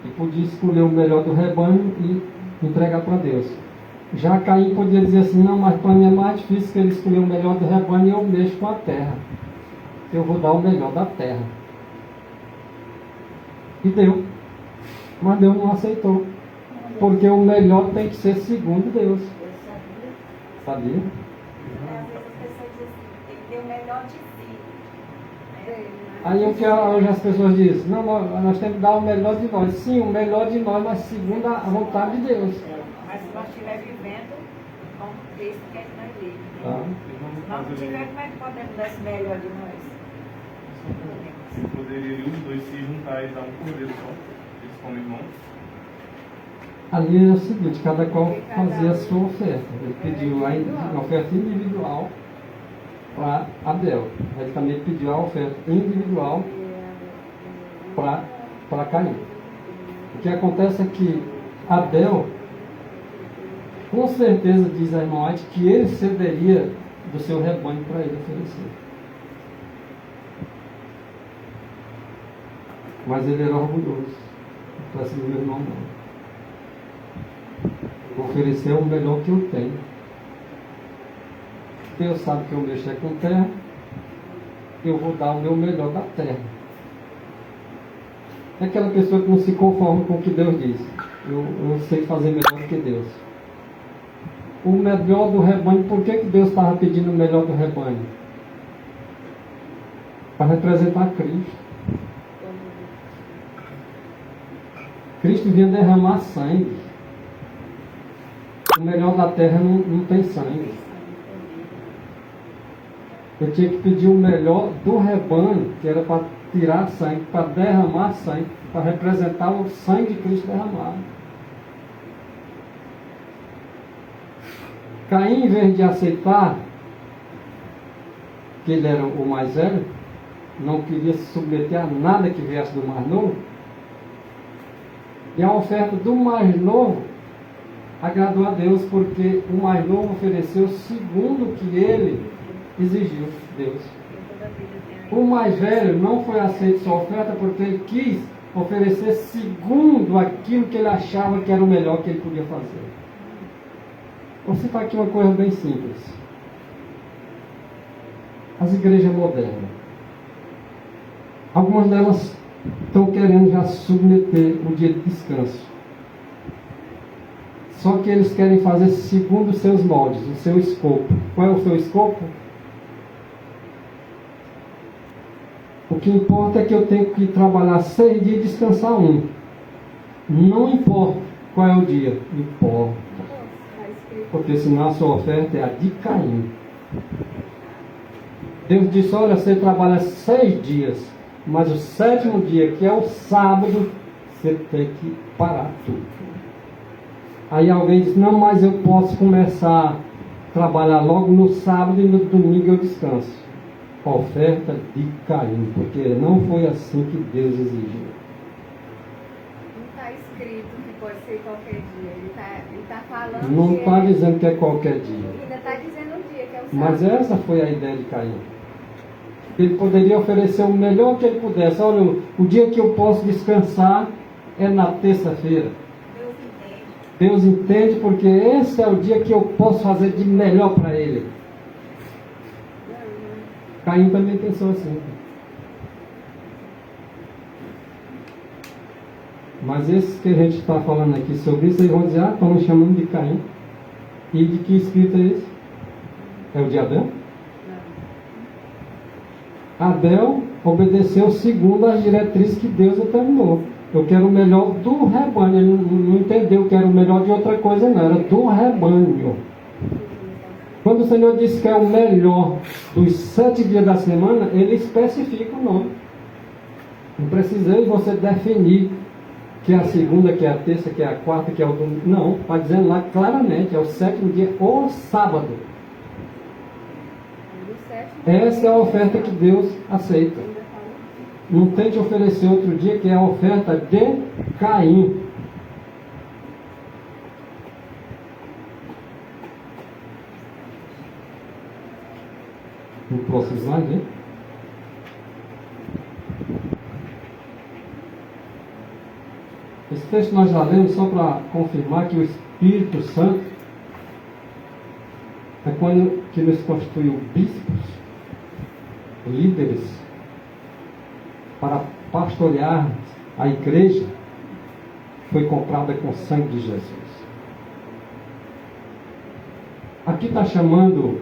A: E podia escolher o melhor do rebanho e entregar para Deus. Já Caim podia dizer assim, não, mas para mim é mais difícil que ele escolher o melhor do rebanho e eu mexo com a terra. Eu vou dar o melhor da terra. E deu. Mas Deus não aceitou. Porque o melhor tem que ser segundo Deus. Sabia?
C: Às vezes as pessoas dizem assim, tem que ter o melhor de si.
A: Aí o que hoje as pessoas dizem, não, nós temos que dar o melhor de nós. Sim, o melhor de nós, mas segundo a vontade de Deus.
B: Mas se nós estivermos vivendo como Cristo quer que nós vivemos.
A: Tá?
B: Se nós não tivermos, como é que podemos dar esse melhor de nós?
D: E poderiam os dois se juntar e dar um cordeiro só. Eles como irmãos.
A: Ali é o seguinte, cada qual fazia a sua oferta. Ele pediu a oferta individual para Abel. Ele também pediu a oferta individual para Caim. O que acontece é que Abel, com certeza, diz a irmã White, que ele cederia do seu rebanho para ele oferecer. Mas ele era orgulhoso. Para assim, meu irmão não. Vou oferecer o melhor que eu tenho. Deus sabe que eu mexo com terra. Eu vou dar o meu melhor da terra. É aquela pessoa que não se conforma com o que Deus diz. Eu sei fazer melhor do que Deus. O melhor do rebanho, por que Deus estava pedindo o melhor do rebanho? Para representar Cristo. Cristo vinha derramar sangue. O melhor da terra não tem sangue. Eu tinha que pedir o melhor do rebanho, que era para tirar sangue, para derramar sangue, para representar o sangue de Cristo derramado. Caim, em vez de aceitar que ele era o mais velho, não queria se submeter a nada que viesse do mais novo, e a oferta do mais novo agradou a Deus, porque o mais novo ofereceu segundo o que ele exigiu Deus. O mais velho não foi aceito sua oferta porque ele quis oferecer segundo aquilo que ele achava que era o melhor que ele podia fazer. Vou citar aqui uma coisa bem simples. As igrejas modernas. Algumas delas estão querendo já submeter o dia de descanso. Só que eles querem fazer segundo os seus moldes, o seu escopo. Qual é o seu escopo? O que importa é que eu tenho que trabalhar 6 dias e descansar 1. Não importa qual é o dia. Importa. Porque senão a sua oferta é a de Caim. Deus disse, olha, você trabalha 6 dias, mas o 7º dia, que é o sábado, você tem que parar tudo. Aí alguém diz, não, mas eu posso começar a trabalhar logo no sábado e no domingo eu descanso. Oferta de Caim, porque não foi assim que Deus exigiu.
C: Não está escrito que pode ser qualquer dia. Ele tá falando
A: Não
C: que
A: está dizendo que é qualquer dia.
C: ainda está dizendo o dia, que é o sábado.
A: Mas essa foi a ideia de Caim. Ele poderia oferecer o melhor que ele pudesse. Olha, o dia que eu posso descansar é na terça-feira.
B: Deus entende.
A: Deus entende porque esse é o dia que eu posso fazer de melhor para Ele. Caim também pensou assim. Mas esses que a gente está falando aqui sobre isso, eles vão dizer, estão me chamando de Caim. E de que espírito é esse? É o de Adão? Abel obedeceu segundo as diretrizes que Deus determinou. Eu quero o melhor do rebanho. Ele não entendeu que era o melhor de outra coisa, não. Era do rebanho. Quando o Senhor disse que é o melhor dos 7 dias da semana, Ele especifica o nome. Não precisei você definir que é a segunda, que é a terça, que é a quarta, que é o domingo. Não, está dizendo lá claramente, é o 7º dia, o sábado. Essa é a oferta que Deus aceita. Não tente oferecer outro dia, que é a oferta de Caim. No próximo slide, hein? Esse texto nós já lemos só para confirmar que o Espírito Santo é quando que nos constituiu bispos, líderes, para pastorear a igreja, foi comprada com o sangue de Jesus. Aqui está chamando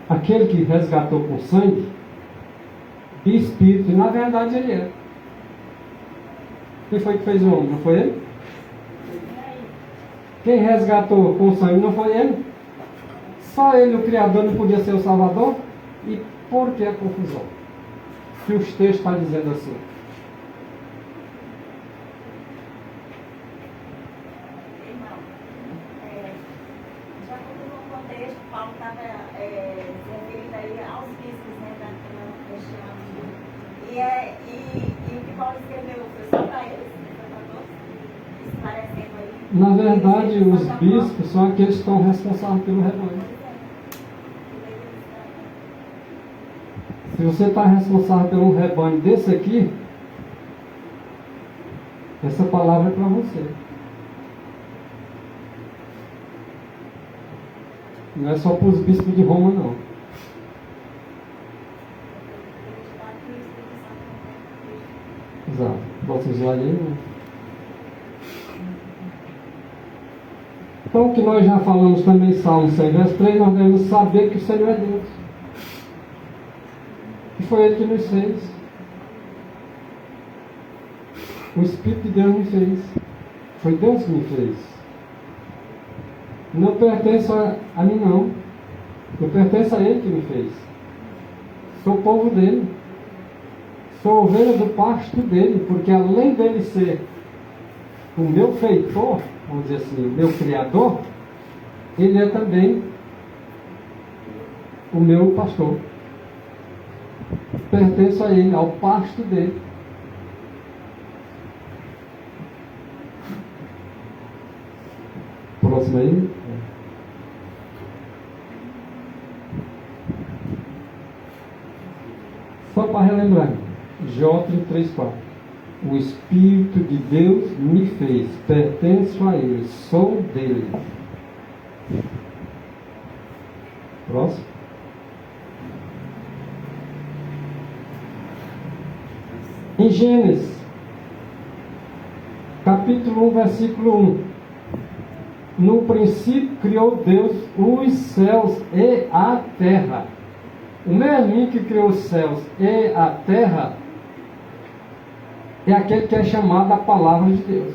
A: aquele que resgatou com sangue de Espírito, e na verdade ele é. Quem foi que fez o homem? Não foi ele? Quem resgatou com sangue não foi ele? Só ele, o Criador, não podia ser o Salvador? E por que a confusão? Que os textos estão dizendo assim.
B: Irmão, já como no contexto, Paulo estava se referindo aí aos bispos, né, daquela região. E o que Paulo escreveu foi só para eles, para todos, esclarecendo aí.
A: Na verdade, os bispos são aqueles que estão responsáveis pelo rebanho. Se você está responsável por um rebanho desse aqui, essa palavra é para você. Não é só para os bispos de Roma, não. Exato. Bota o slide aí, né? Então, o que nós já falamos também em Salmo 100, verso 3, nós devemos saber que o Senhor é Deus. E foi Ele que nos fez. O Espírito de Deus me fez. Foi Deus que me fez. Não pertence a mim, não. Eu pertenço a Ele que me fez. Sou povo dele. Sou ovelha do pasto dele, porque além dele ser o meu feitor, vamos dizer assim, o meu criador, ele é também o meu pastor. Pertenço a ele, ao pasto dele. Próximo aí. Só para relembrar, Jó 33:4. O Espírito de Deus me fez, pertenço a Ele, sou dele. Próximo. Em Gênesis, capítulo 1, versículo 1. No princípio criou Deus os céus e a terra. O mesmo que criou os céus e a terra é aquele que é chamado a palavra de Deus,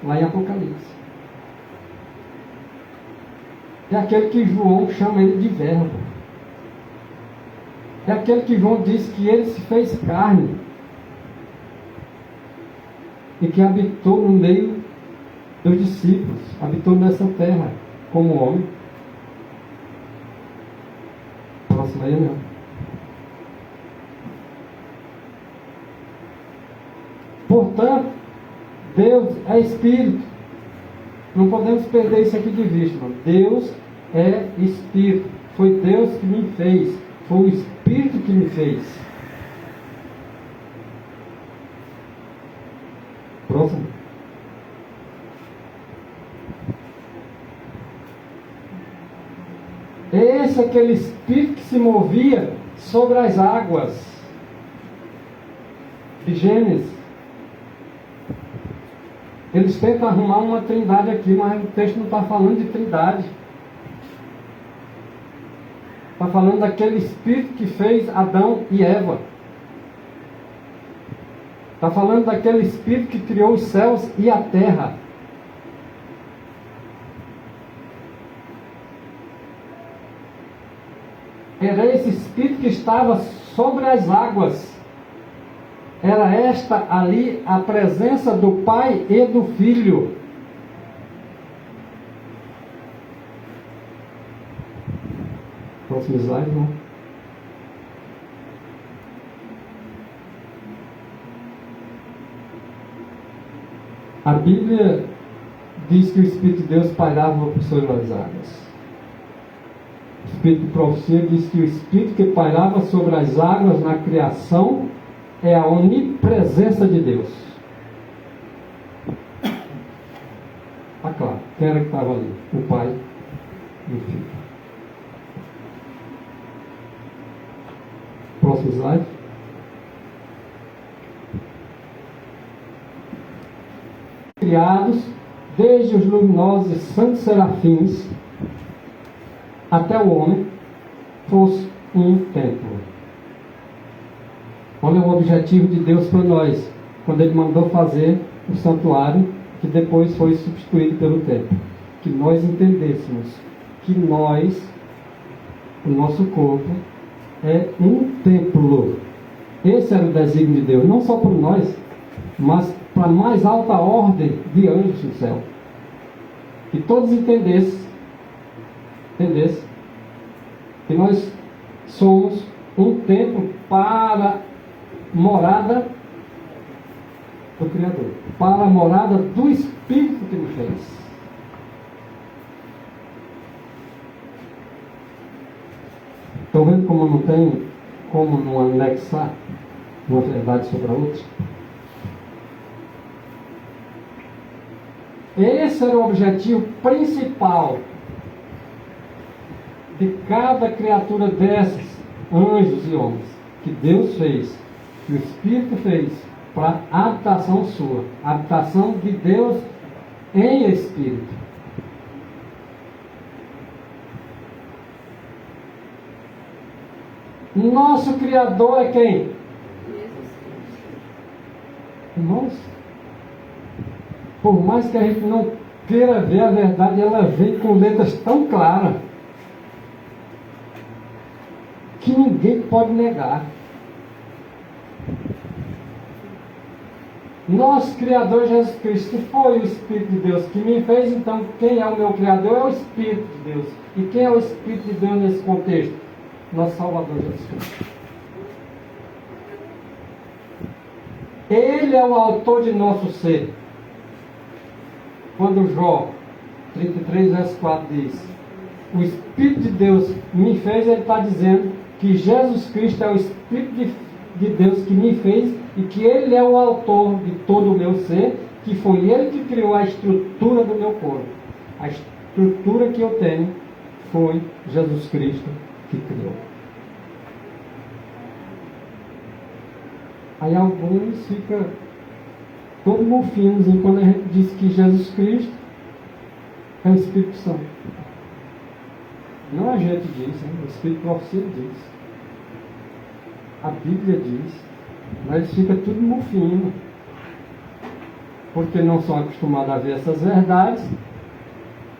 A: lá em Apocalipse. É aquele que João chama ele de verbo. É aquele que João diz que ele se fez carne e que habitou no meio dos discípulos, habitou nessa terra como homem. Próximo aí, não. Portanto, Deus é Espírito. Não podemos perder isso aqui de vista. Não. Deus é Espírito. Foi Deus que me fez. Foi o Espírito que me fez. Próximo. pertence àquele Espírito que se movia sobre as águas. De Gênesis. Eles tentam arrumar uma trindade aqui, mas o texto não está falando de trindade. Está falando daquele Espírito que fez Adão e Eva. Está falando daquele Espírito que criou os céus e a terra. Era esse Espírito que estava sobre as águas. Era esta ali a presença do Pai e do Filho. Próximo slide, não? A Bíblia diz que o Espírito de Deus pairava sobre as águas. O Espírito de profecia diz que o Espírito que pairava sobre as águas na criação é a onipresença de Deus. Está claro. Quem era que estava ali? O Pai e o Filho. Próximo slide. Criados, desde os luminosos e santos serafins até o homem, fosse um templo. Olha o objetivo de Deus para nós, quando Ele mandou fazer o santuário, que depois foi substituído pelo templo. Que nós entendêssemos que nós, o nosso corpo, é um templo. Esse era o desígnio de Deus, não só por nós, mas para a mais alta ordem de anjos no céu. Que todos entendessem que nós somos um templo para morada do Criador, para a morada do Espírito que nos fez. Estão vendo como não tem como não anexar uma verdade sobre a outra? Esse era o objetivo principal de cada criatura dessas, anjos e homens, que Deus fez, que o Espírito fez, para habitação sua, habitação de Deus em Espírito. Nosso Criador é quem? Irmãos, por mais que a gente não queira ver a verdade, ela vem com letras tão claras que ninguém pode negar. Nosso Criador Jesus Cristo, que foi o Espírito de Deus que me fez, então quem é o meu Criador é o Espírito de Deus. E quem é o Espírito de Deus nesse contexto? Nosso Salvador Jesus Cristo. Ele é o autor de nosso ser. Quando Jó 33, verso 4 diz: o Espírito de Deus me fez, ele está dizendo que Jesus Cristo é o Espírito de Deus que me fez e que Ele é o autor de todo o meu ser, que foi Ele que criou a estrutura do meu corpo. A estrutura que eu tenho foi Jesus Cristo que criou. Aí alguns ficam todo mofinhos quando a gente diz que Jesus Cristo é o Espírito Santo. Não a gente diz, o Espírito de profecia diz. A Bíblia diz, mas fica tudo mofinho. Porque não são acostumados a ver essas verdades,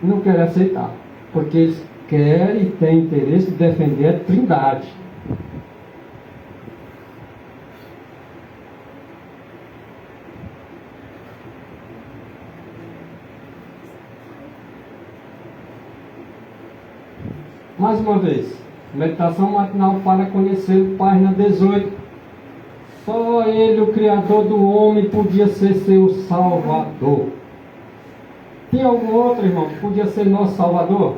A: não querem aceitar. Porque eles querem e têm interesse de defender a Trindade. Mais uma vez, meditação matinal para conhecer, página 18. Só Ele, o Criador do homem, podia ser seu Salvador. Tinha algum outro, irmão, que podia ser nosso Salvador?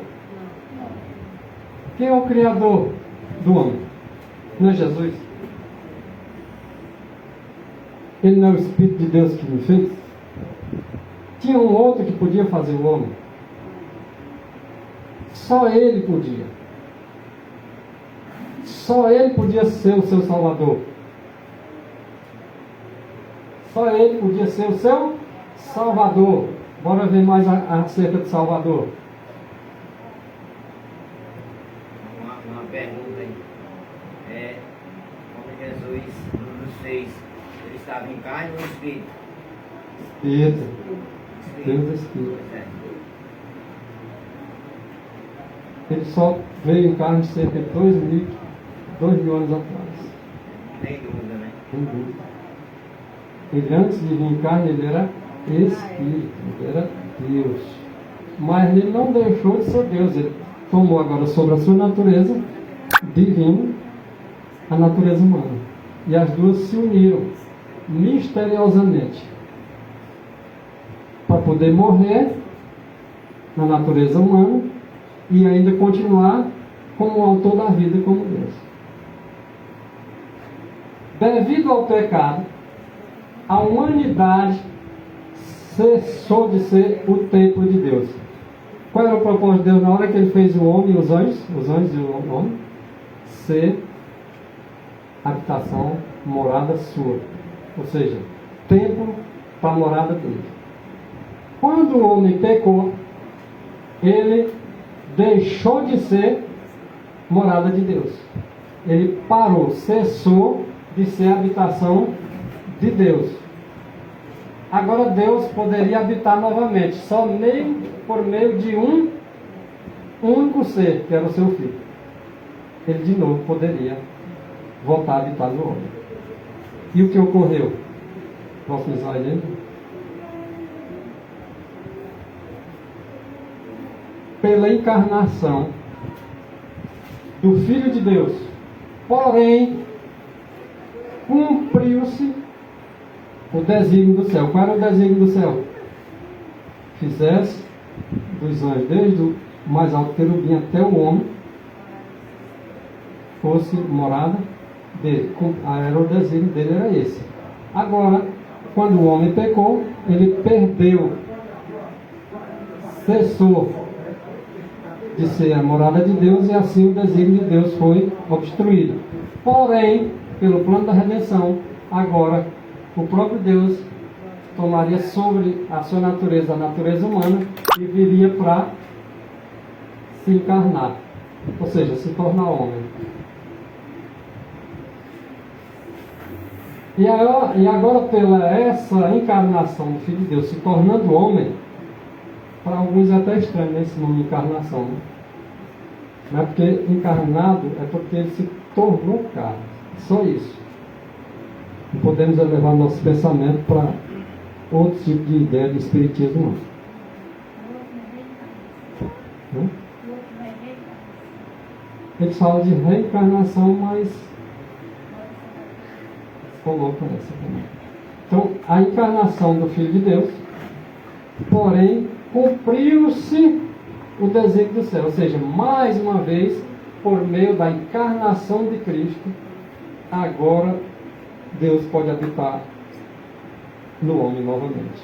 A: Quem é o Criador do homem? Não é Jesus? Ele não é o Espírito de Deus que me fez? Tinha um outro que podia fazer o homem? Só Ele podia. Só Ele podia ser o seu Salvador. Só Ele podia ser o seu Salvador. Bora ver mais acerca de Salvador.
E: Uma pergunta aí. Como Jesus nos fez, ele estava em carne ou espírito?
A: Espírito. Deus Espírito. Ele só veio em carne cerca de 2.000 anos atrás.
E: Sem dúvida, né?
A: Sem dúvida. Ele, antes de vir em carne, ele era Espírito, ele era Deus. Mas ele não deixou de ser Deus. Ele tomou agora sobre a sua natureza divina a natureza humana. E as duas se uniram misteriosamente para poder morrer na natureza humana e ainda continuar como o autor da vida, como Deus. Devido ao pecado, a humanidade cessou de ser o templo de Deus. Qual era o propósito de Deus na hora que Ele fez o homem e os anjos e o homem? Ser habitação, morada sua. Ou seja, templo para a morada dele. Quando o homem pecou, ele deixou de ser morada de Deus. Ele parou, cessou de ser habitação de Deus. Agora Deus poderia habitar novamente, só por meio de um único ser, que era o seu filho. Ele de novo poderia voltar a habitar no homem. E o que ocorreu? Próximo slide. Pela encarnação do Filho de Deus, porém, cumpriu-se o desígnio do céu. Qual era o desígnio do céu? Fizesse dos anjos, desde o mais alto querubim até o homem, fosse morada dele. Era o desígnio dele, era esse. Agora, quando o homem pecou, ele perdeu, cessou de ser a morada de Deus, e assim o desígnio de Deus foi obstruído. Porém, pelo plano da redenção, agora o próprio Deus tomaria sobre a sua natureza, a natureza humana, e viria para se encarnar, ou seja, se tornar homem. E agora, pela essa encarnação do Filho de Deus se tornando homem, para alguns é até estranho, né, esse nome encarnação, né? Não é porque encarnado, é porque ele se tornou carne. Só isso. E podemos elevar nosso pensamento para outro tipo de ideia de espiritismo. Né? Eles falam de reencarnação, mas colocam essa também. Então, a encarnação do Filho de Deus, porém, cumpriu-se o desígnio do céu. Ou seja, mais uma vez, por meio da encarnação de Cristo, agora Deus pode habitar no homem novamente.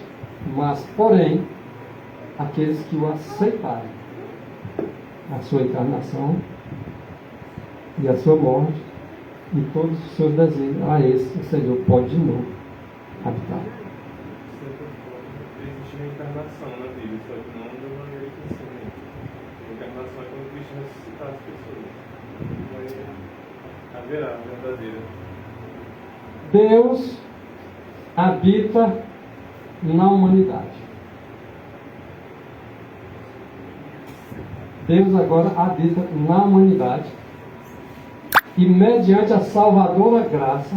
A: Mas, porém, aqueles que o aceitarem, a sua encarnação e a sua morte e todos os seus desígnios, a esse o Senhor pode de novo habitar.
D: Existe uma encarnação na Bíblia, só que não da maneira que ensina. A encarnação é quando Cristo ressuscitar as pessoas. Vai haverá a verdadeira.
A: Deus habita na humanidade. Deus agora habita na humanidade e, mediante a salvadora graça,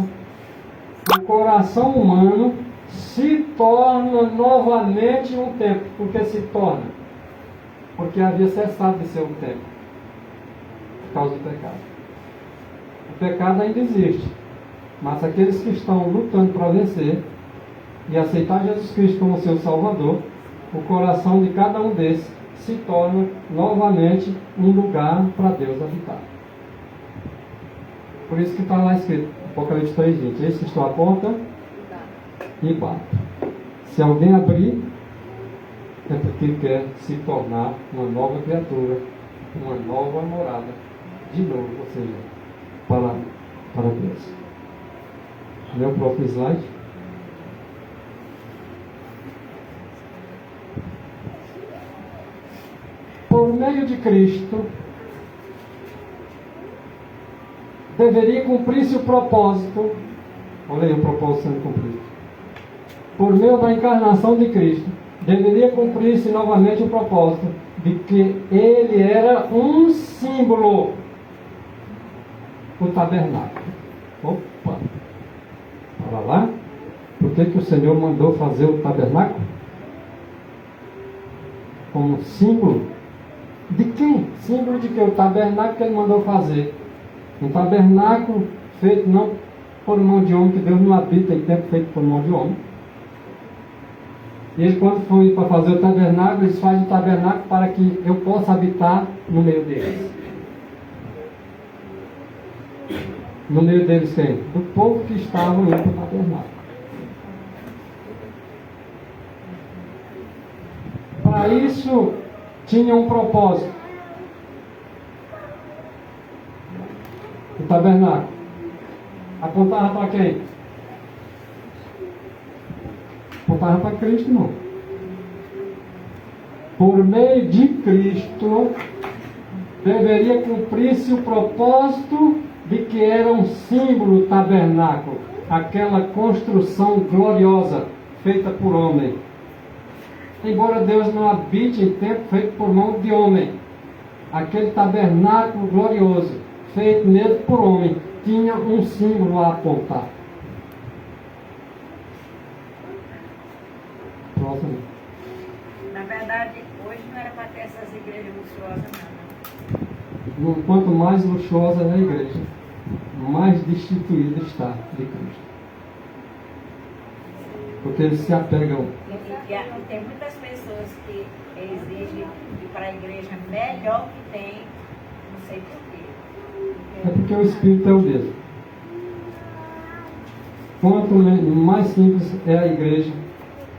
A: o coração humano se torna novamente um templo. Por que se torna? Porque havia cessado de ser um templo por causa do pecado. O pecado ainda existe, mas aqueles que estão lutando para vencer e aceitar Jesus Cristo como seu Salvador, o coração de cada um desses se torna novamente um lugar para Deus habitar. Por isso que está lá escrito, Apocalipse 3:20, eis que estou à porta e bato. Se alguém abrir, é porque quer se tornar uma nova criatura, uma nova morada, de novo, ou seja, para Deus. Lê o próximo slide. Por meio de Cristo, deveria cumprir-se o propósito. Olha aí o propósito sendo cumprido. Por meio da encarnação de Cristo, deveria cumprir-se novamente o propósito de que ele era um símbolo, o tabernáculo. Opa! Olha lá. Por que o Senhor mandou fazer o tabernáculo? Como símbolo de quem? Símbolo de que? O tabernáculo que ele mandou fazer. Um tabernáculo feito não por mão de homem, que Deus não habita em tempo feito por mão de homem. E ele, quando foi para fazer o tabernáculo, eles fazem o tabernáculo para que eu possa habitar no meio deles. No meio deles quem? Do povo que estava indo para o tabernáculo. Para isso, tinha um propósito. O tabernáculo apontava para quem? Apontava para Cristo, não. Por meio de Cristo, deveria cumprir-se o propósito de que era um símbolo o tabernáculo, aquela construção gloriosa feita por homem. Embora Deus não habite em tempo feito por mão de homem, aquele tabernáculo glorioso, feito mesmo por homem, tinha um símbolo a apontar. Próximo.
B: Na verdade, hoje não era para ter essas igrejas luxuosas, não.
A: Quanto mais luxuosa é a igreja, mais destituída está de Cristo. Porque eles se apegam.
B: E tem muitas pessoas que exigem ir para a igreja melhor que tem, não sei porquê.
A: É porque o Espírito é o mesmo. Quanto mais simples é a igreja,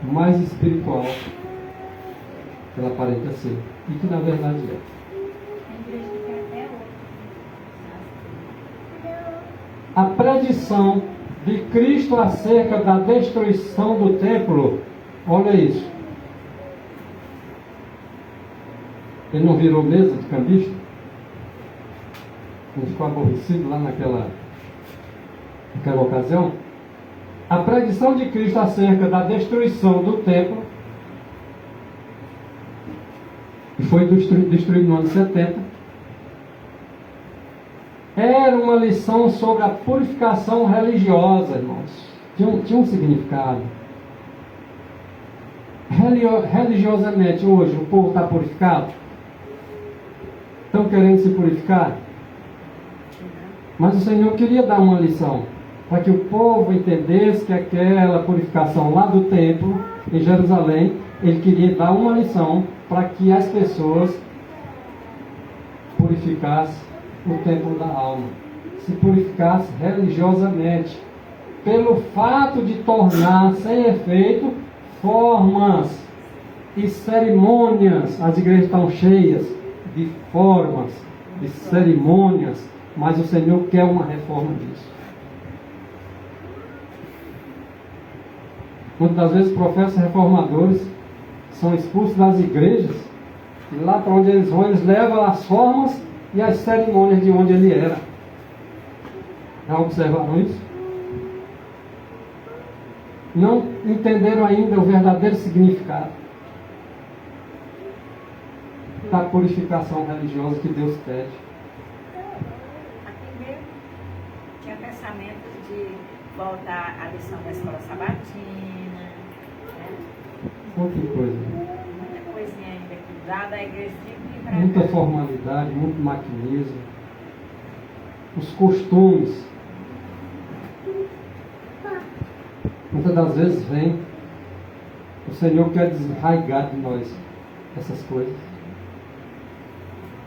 A: mais espiritual ela aparenta ser. E que na verdade é.
B: A igreja que tem até hoje.
A: A predição de Cristo acerca da destruição do templo, olha isso. Ele não virou mesa de cambista? Não ficou aborrecido lá naquela ocasião? A predição de Cristo acerca da destruição do templo, que foi destruído no ano 70, era uma lição sobre a purificação religiosa, irmãos. Tinha um significado. Religiosamente, hoje, o povo está purificado? Estão querendo se purificar? Mas o Senhor queria dar uma lição, para que o povo entendesse que aquela purificação lá do templo, em Jerusalém, ele queria dar uma lição para que as pessoas purificassem o templo da alma, se purificassem religiosamente, pelo fato de tornar sem efeito formas e cerimônias. As igrejas estão cheias de formas, de cerimônias, mas o Senhor quer uma reforma disso. Muitas das vezes professores reformadores são expulsos das igrejas, e lá para onde eles vão, eles levam as formas e as cerimônias de onde ele era. Já observaram isso? Não entenderam ainda o verdadeiro significado da purificação religiosa que Deus pede.
B: Aqui mesmo tinha pensamento de voltar à lição da escola sabatina, né?
A: Outra coisa.
B: Muita coisinha ainda que dá da igreja de pra
A: Muita
B: cá.
A: formalidade, muito maquinismo. Os costumes. Muitas das vezes vem. O Senhor quer desarraigar de nós essas coisas.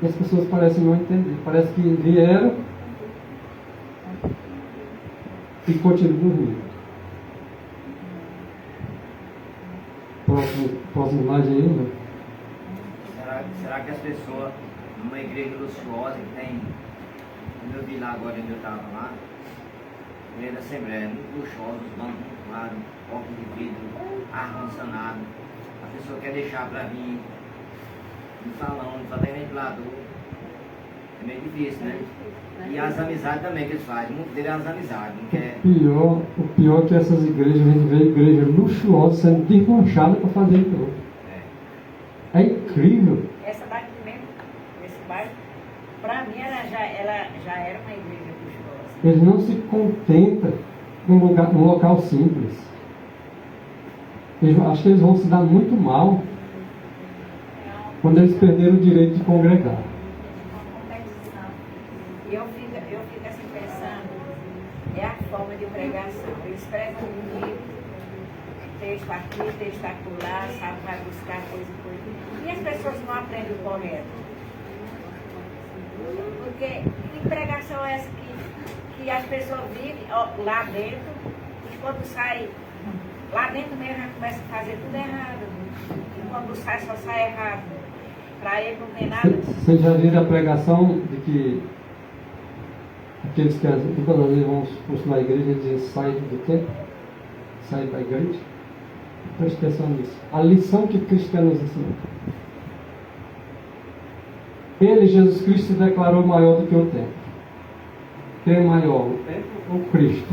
A: E as pessoas parecem não entender. Parece que vieram e continuam dormindo. Próximo slide aí, né?
E: Será que as pessoas, numa igreja luxuosa que tem Quando eu vi lá agora onde eu estava lá, no meio da Assembleia, muito luxuoso, os bancos muito claros, porta de vidro, ar-condicionado. A pessoa quer deixar para vir no salão, só tem ventilador. É meio difícil, né? E as amizades também que eles fazem, muito dele é as amizades, não quer.
A: O pior é que essas igrejas, a gente vê igrejas luxuosas sendo desmanchadas para fazer aquilo. É incrível.
B: Essa daqui mesmo, esse bairro, para mim ela já era uma igreja luxuosa.
A: Eles não se contentam com um local simples. Acho que eles vão se dar muito mal quando eles perderam o direito de congregar.
B: E eu fico assim pensando, é a forma de pregação. Eles pregam bonito, texto aqui, texto acolá, sabe, vai buscar coisa e coisa. E as pessoas não aprendem o correto. Porque que pregação é essa que as pessoas vivem lá dentro e quando sai, lá dentro mesmo já começa a fazer tudo errado. E quando sai, só sai errado. Para ele não tem nada.
A: Vocês já viram a pregação de que aqueles que todas as vezes vão expulsar da igreja, eles dizem, sai do templo, sai da igreja? Preste atenção nisso. A lição que Cristo quer nos ensinar. Ele, Jesus Cristo, se declarou maior do que o templo. Quem é maior, o templo ou Cristo?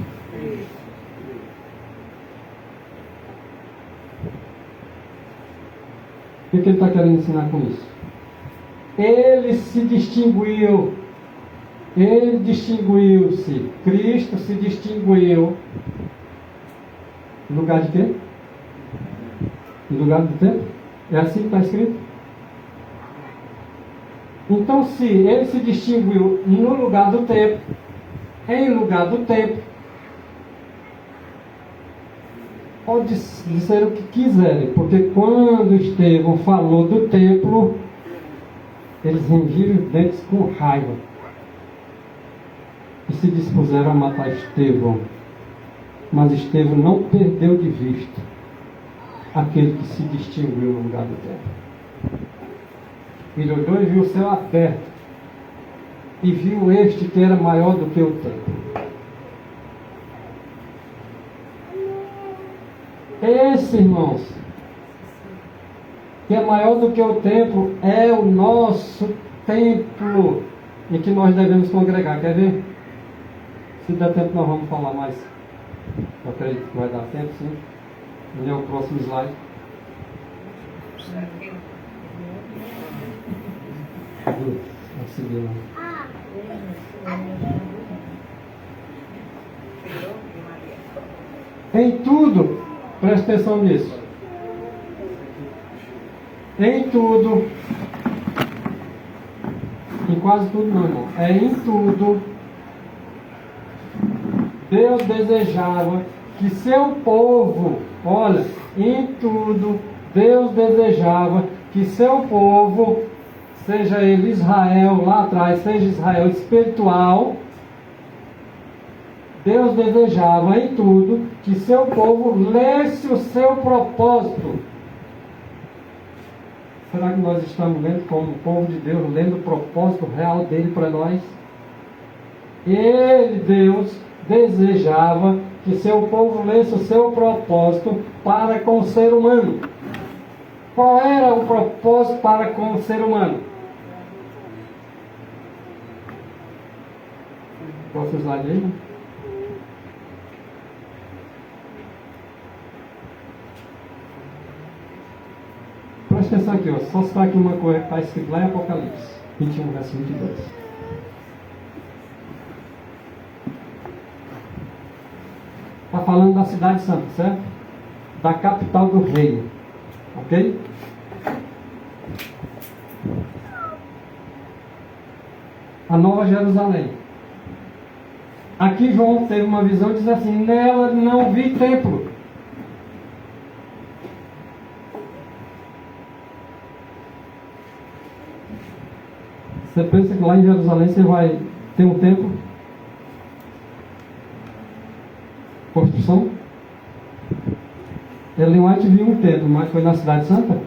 A: O que ele está querendo ensinar com isso? Ele se distinguiu. Ele distinguiu-se. Cristo se distinguiu. Em lugar de quê? Em lugar do templo? É assim que está escrito? Então, se ele se distinguiu no lugar do templo, em lugar do templo, pode dizer o que quiserem, porque quando Estevão falou do templo, eles rangiram os dentes com raiva e se dispuseram a matar Estevão. Mas Estevão não perdeu de vista aquele que se distinguiu no lugar do templo. Ele olhou e viu o céu aberto e viu este que era maior do que o templo. Esse, irmãos, que é maior do que o templo, é o nosso templo em que nós devemos congregar. Quer ver? Se der tempo, nós vamos falar mais. Eu acredito que vai dar tempo, sim. E é o próximo slide. Vamos seguir lá. Em tudo, presta atenção nisso. Em tudo, em quase tudo não, irmão. É em tudo. Deus desejava que seu povo, olha, em tudo, Deus desejava que seu povo, seja ele Israel lá atrás, seja Israel espiritual, Deus desejava em tudo que seu povo lesse o seu propósito. Será que nós estamos lendo como o povo de Deus, lendo o propósito real dele para nós? Ele, Deus, desejava que seu povo lesse o seu propósito para com o ser humano. Qual era o propósito para com o ser humano? Posso slide aí? Presta atenção aqui, ó. Só citar aqui uma coisa que está escrito lá em Apocalipse 21, verso 22. Está falando da cidade santa, certo? Da capital do reino. Ok? A Nova Jerusalém. Aqui João teve uma visão e diz assim: nela não vi templo. Você pensa que lá em Jerusalém você vai ter um templo? Construção? Ellen White viu um templo, mas foi na Cidade Santa?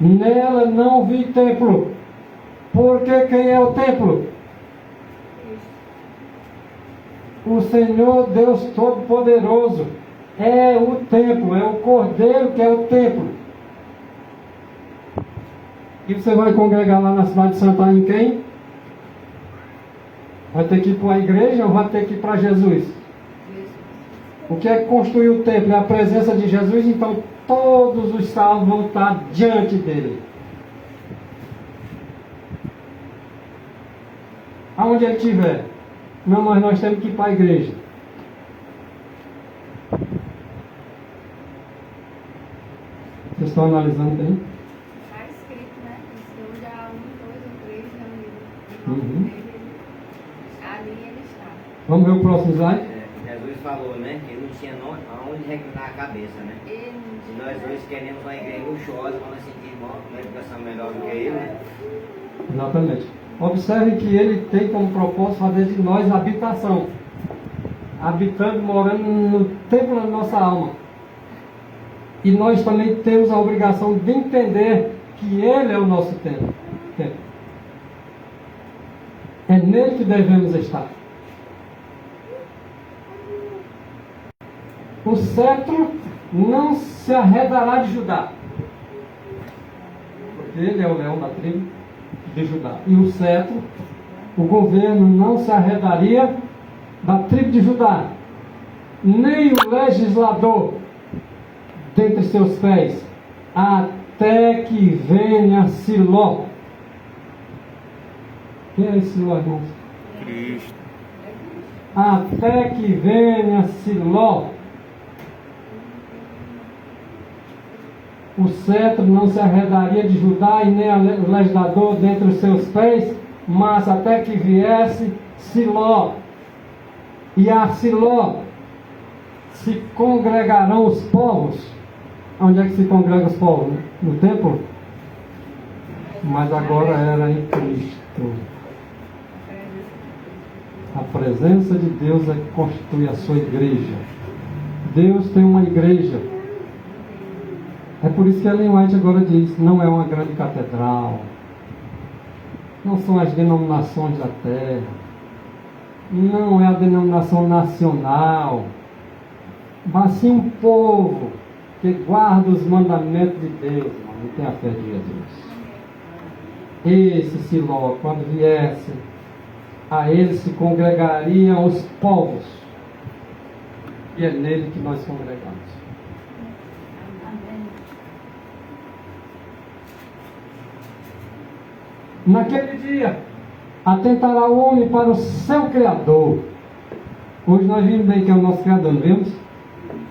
A: Nela não vi templo. Porque quem é o templo? O Senhor Deus Todo-Poderoso é o templo, é o Cordeiro que é o templo. E você vai congregar lá na cidade de Santana em quem? Vai ter que ir para a igreja ou vai ter que ir para Jesus? O que é que construiu o templo? É a presença de Jesus, então todos os salvos vão estar diante dele. Aonde ele estiver. Não, mas nós temos que ir para a igreja. Vocês estão analisando bem?
C: Está escrito, né? Onde há 1, 2 ou 3 reunidos em
A: Uhum.
C: nome dele, ali ele está.
A: Vamos ver o próximo slide?
E: Jesus falou, né? Que ele não tinha aonde reclinar a cabeça, né?
C: Ele
E: Se nós dois queremos uma igreja luxuosa, quando nós sentimos uma educação melhor do que ele, né?
A: Exatamente. Observe que ele tem como propósito fazer de nós habitação. Habitando, morando no templo da nossa alma. E nós também temos a obrigação de entender que ele é o nosso templo. É nele que devemos estar. O cetro não se arredará de Judá. Porque ele é o leão da tribo de Judá. E o cetro, o governo não se arredaria da tribo de Judá, nem o legislador dentre seus pés, até que venha Siló. Quem é esse Siló, irmãos?
D: Cristo.
A: Até que venha Siló. O cetro não se arredaria de Judá e nem o legislador dentre os seus pés, mas até que viesse Siló. E a Siló se congregarão os povos. Onde é que se congregam os povos? No templo? Mas agora era em Cristo. A presença de Deus é que constitui a sua igreja. Deus tem uma igreja. É por isso que Ellen White agora diz, não é uma grande catedral, não são as denominações da terra, não é a denominação nacional, mas sim um povo que guarda os mandamentos de Deus, e tem a fé de Jesus. Esse Siló, quando viesse, a ele se congregariam os povos, e é nele que nós congregamos. Naquele dia, atentará o homem para o seu Criador. Hoje nós vimos bem que é o nosso Criador, não vimos?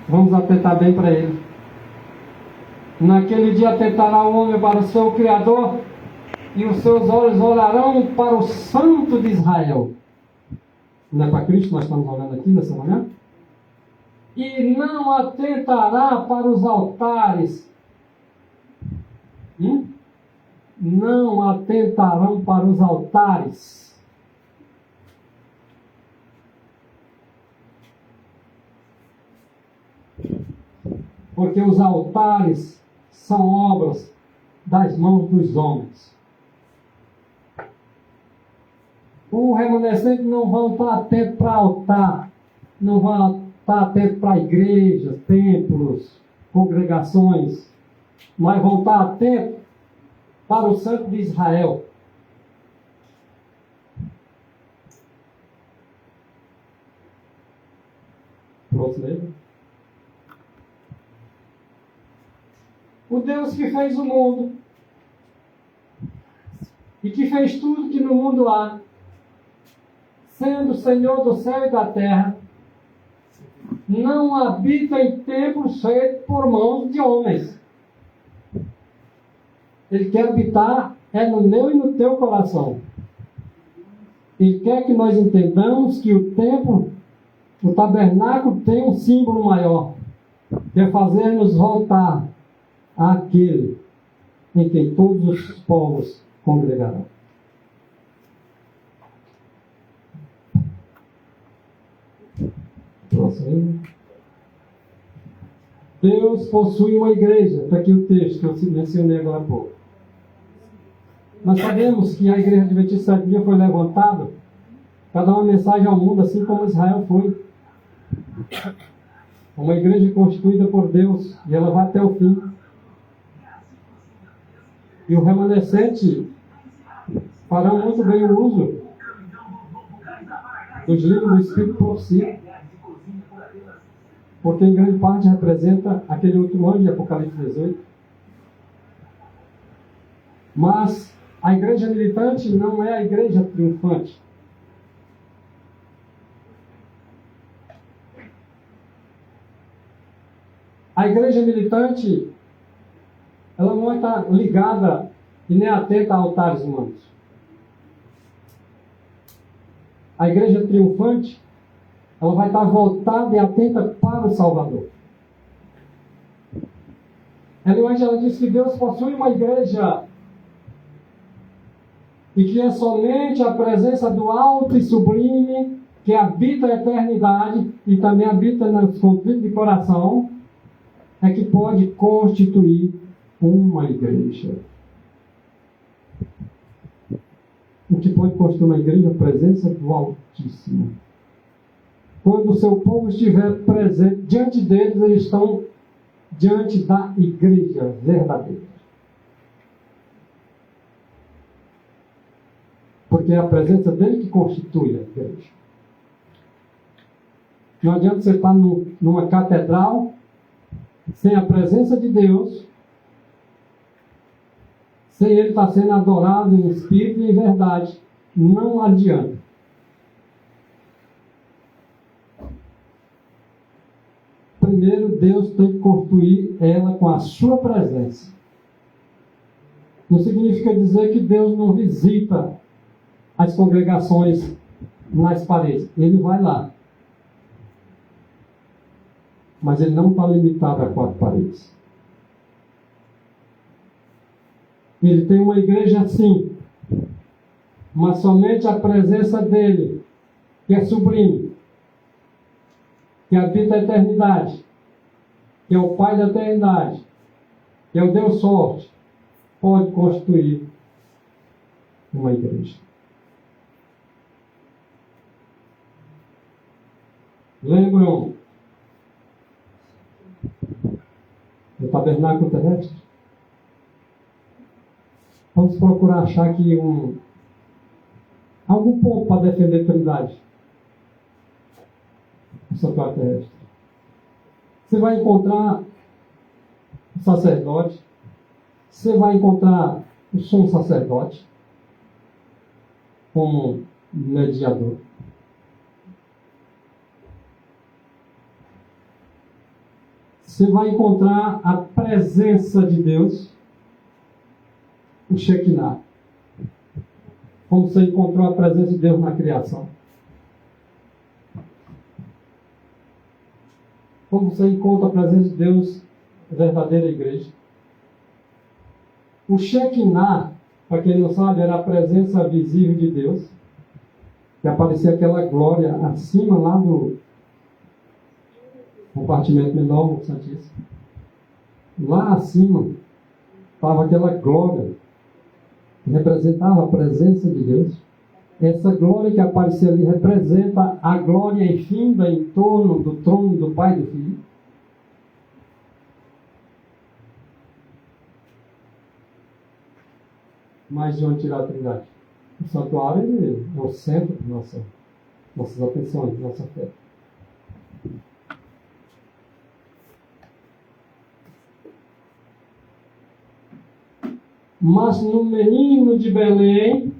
A: Vamos atentar bem para ele. Naquele dia atentará o homem para o seu Criador, e os seus olhos olharão para o Santo de Israel. Não é para Cristo que nós estamos olhando aqui nessa manhã? E não atentará para os altares. Não atentarão para os altares. Porque os altares são obras das mãos dos homens. O remanescente não vão estar atento para altar, não vão estar atento para igrejas, templos, congregações, mas vão estar atentos para o Santo de Israel. Próximo aí. O Deus que fez o mundo e que fez tudo que no mundo há, sendo o Senhor do céu e da terra, não habita em templos feitos por mãos de homens. Ele quer habitar no meu e no teu coração. Ele quer que nós entendamos que o templo, o tabernáculo, tem um símbolo maior, que é fazer-nos voltar àquele em quem todos os povos congregarão. Próximo. Deus possui uma igreja. Está aqui o texto que eu mencionei agora há pouco. Nós sabemos que a Igreja Adventista do Sétimo Dia foi levantada para dar uma mensagem ao mundo, assim como Israel foi. Uma igreja constituída por Deus, e ela vai até o fim. E o remanescente fará muito bem o uso dos livros do Espírito de Profecia, porque em grande parte representa aquele último ano de Apocalipse 18. Mas a igreja militante não é a igreja triunfante. A igreja militante, ela não está ligada e nem atenta a altares humanos. A igreja triunfante, ela vai estar voltada e atenta para o Salvador. Ela diz que Deus possui uma igreja e que é somente a presença do alto e sublime, que habita a eternidade e também habita nos conflitos de coração, é que pode constituir uma igreja. O que pode constituir uma igreja? A presença do Altíssimo. Quando o seu povo estiver presente diante deles, eles estão diante da igreja verdadeira. Porque é a presença dele que constitui a igreja. Não adianta você estar numa catedral sem a presença de Deus, sem ele estar sendo adorado em espírito e em verdade. Não adianta. Primeiro, Deus tem que construir ela com a sua presença. Não significa dizer que Deus não visita as congregações nas paredes. Ele vai lá. Mas ele não está limitado a 4 paredes. Ele tem uma igreja assim, mas somente a presença dele, que é sublime, que habita a eternidade, que é o Pai da eternidade, que é o Deus forte, pode constituir uma igreja. Lembram do tabernáculo terrestre? Vamos procurar achar aqui algum ponto para defender a Trindade no santuário terrestre. Você vai encontrar o sacerdote, você vai encontrar o sumo sacerdote como mediador. Você vai encontrar a presença de Deus, o Shekinah. Como você encontrou a presença de Deus na criação. Como você encontra a presença de Deus na verdadeira igreja. O Shekinah, para quem não sabe, era a presença visível de Deus, que aparecia aquela glória acima lá do compartimento menor do Santíssimo. Lá acima estava aquela glória que representava a presença de Deus. Essa glória que aparecia ali representa a glória infinda em torno do trono do Pai e do Filho. Mas de onde tirar a Trindade? O santuário é o centro de nossas atenções, de nossa fé. Mas no menino de Belém,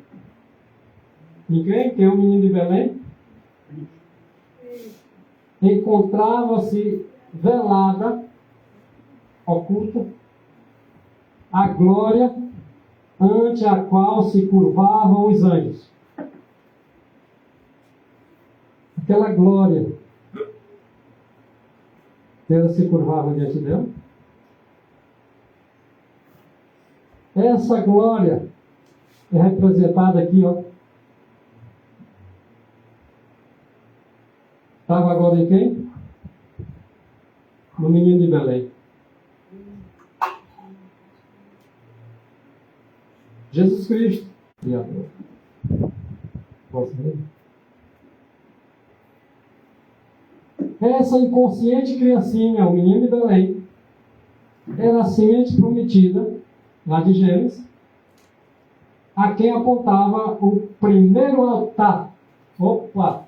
A: ninguém tem um menino de Belém? Encontrava-se velada, oculta, a glória ante a qual se curvavam os anjos. Aquela glória, que ela se curvava diante dela. Essa glória é representada aqui, ó. Estava agora em quem? No menino de Belém. Jesus Cristo, Criador. Posso ver? Essa inconsciente criancinha, o menino de Belém, era a semente prometida, lá de Gênesis, a quem apontava o primeiro altar. Opa!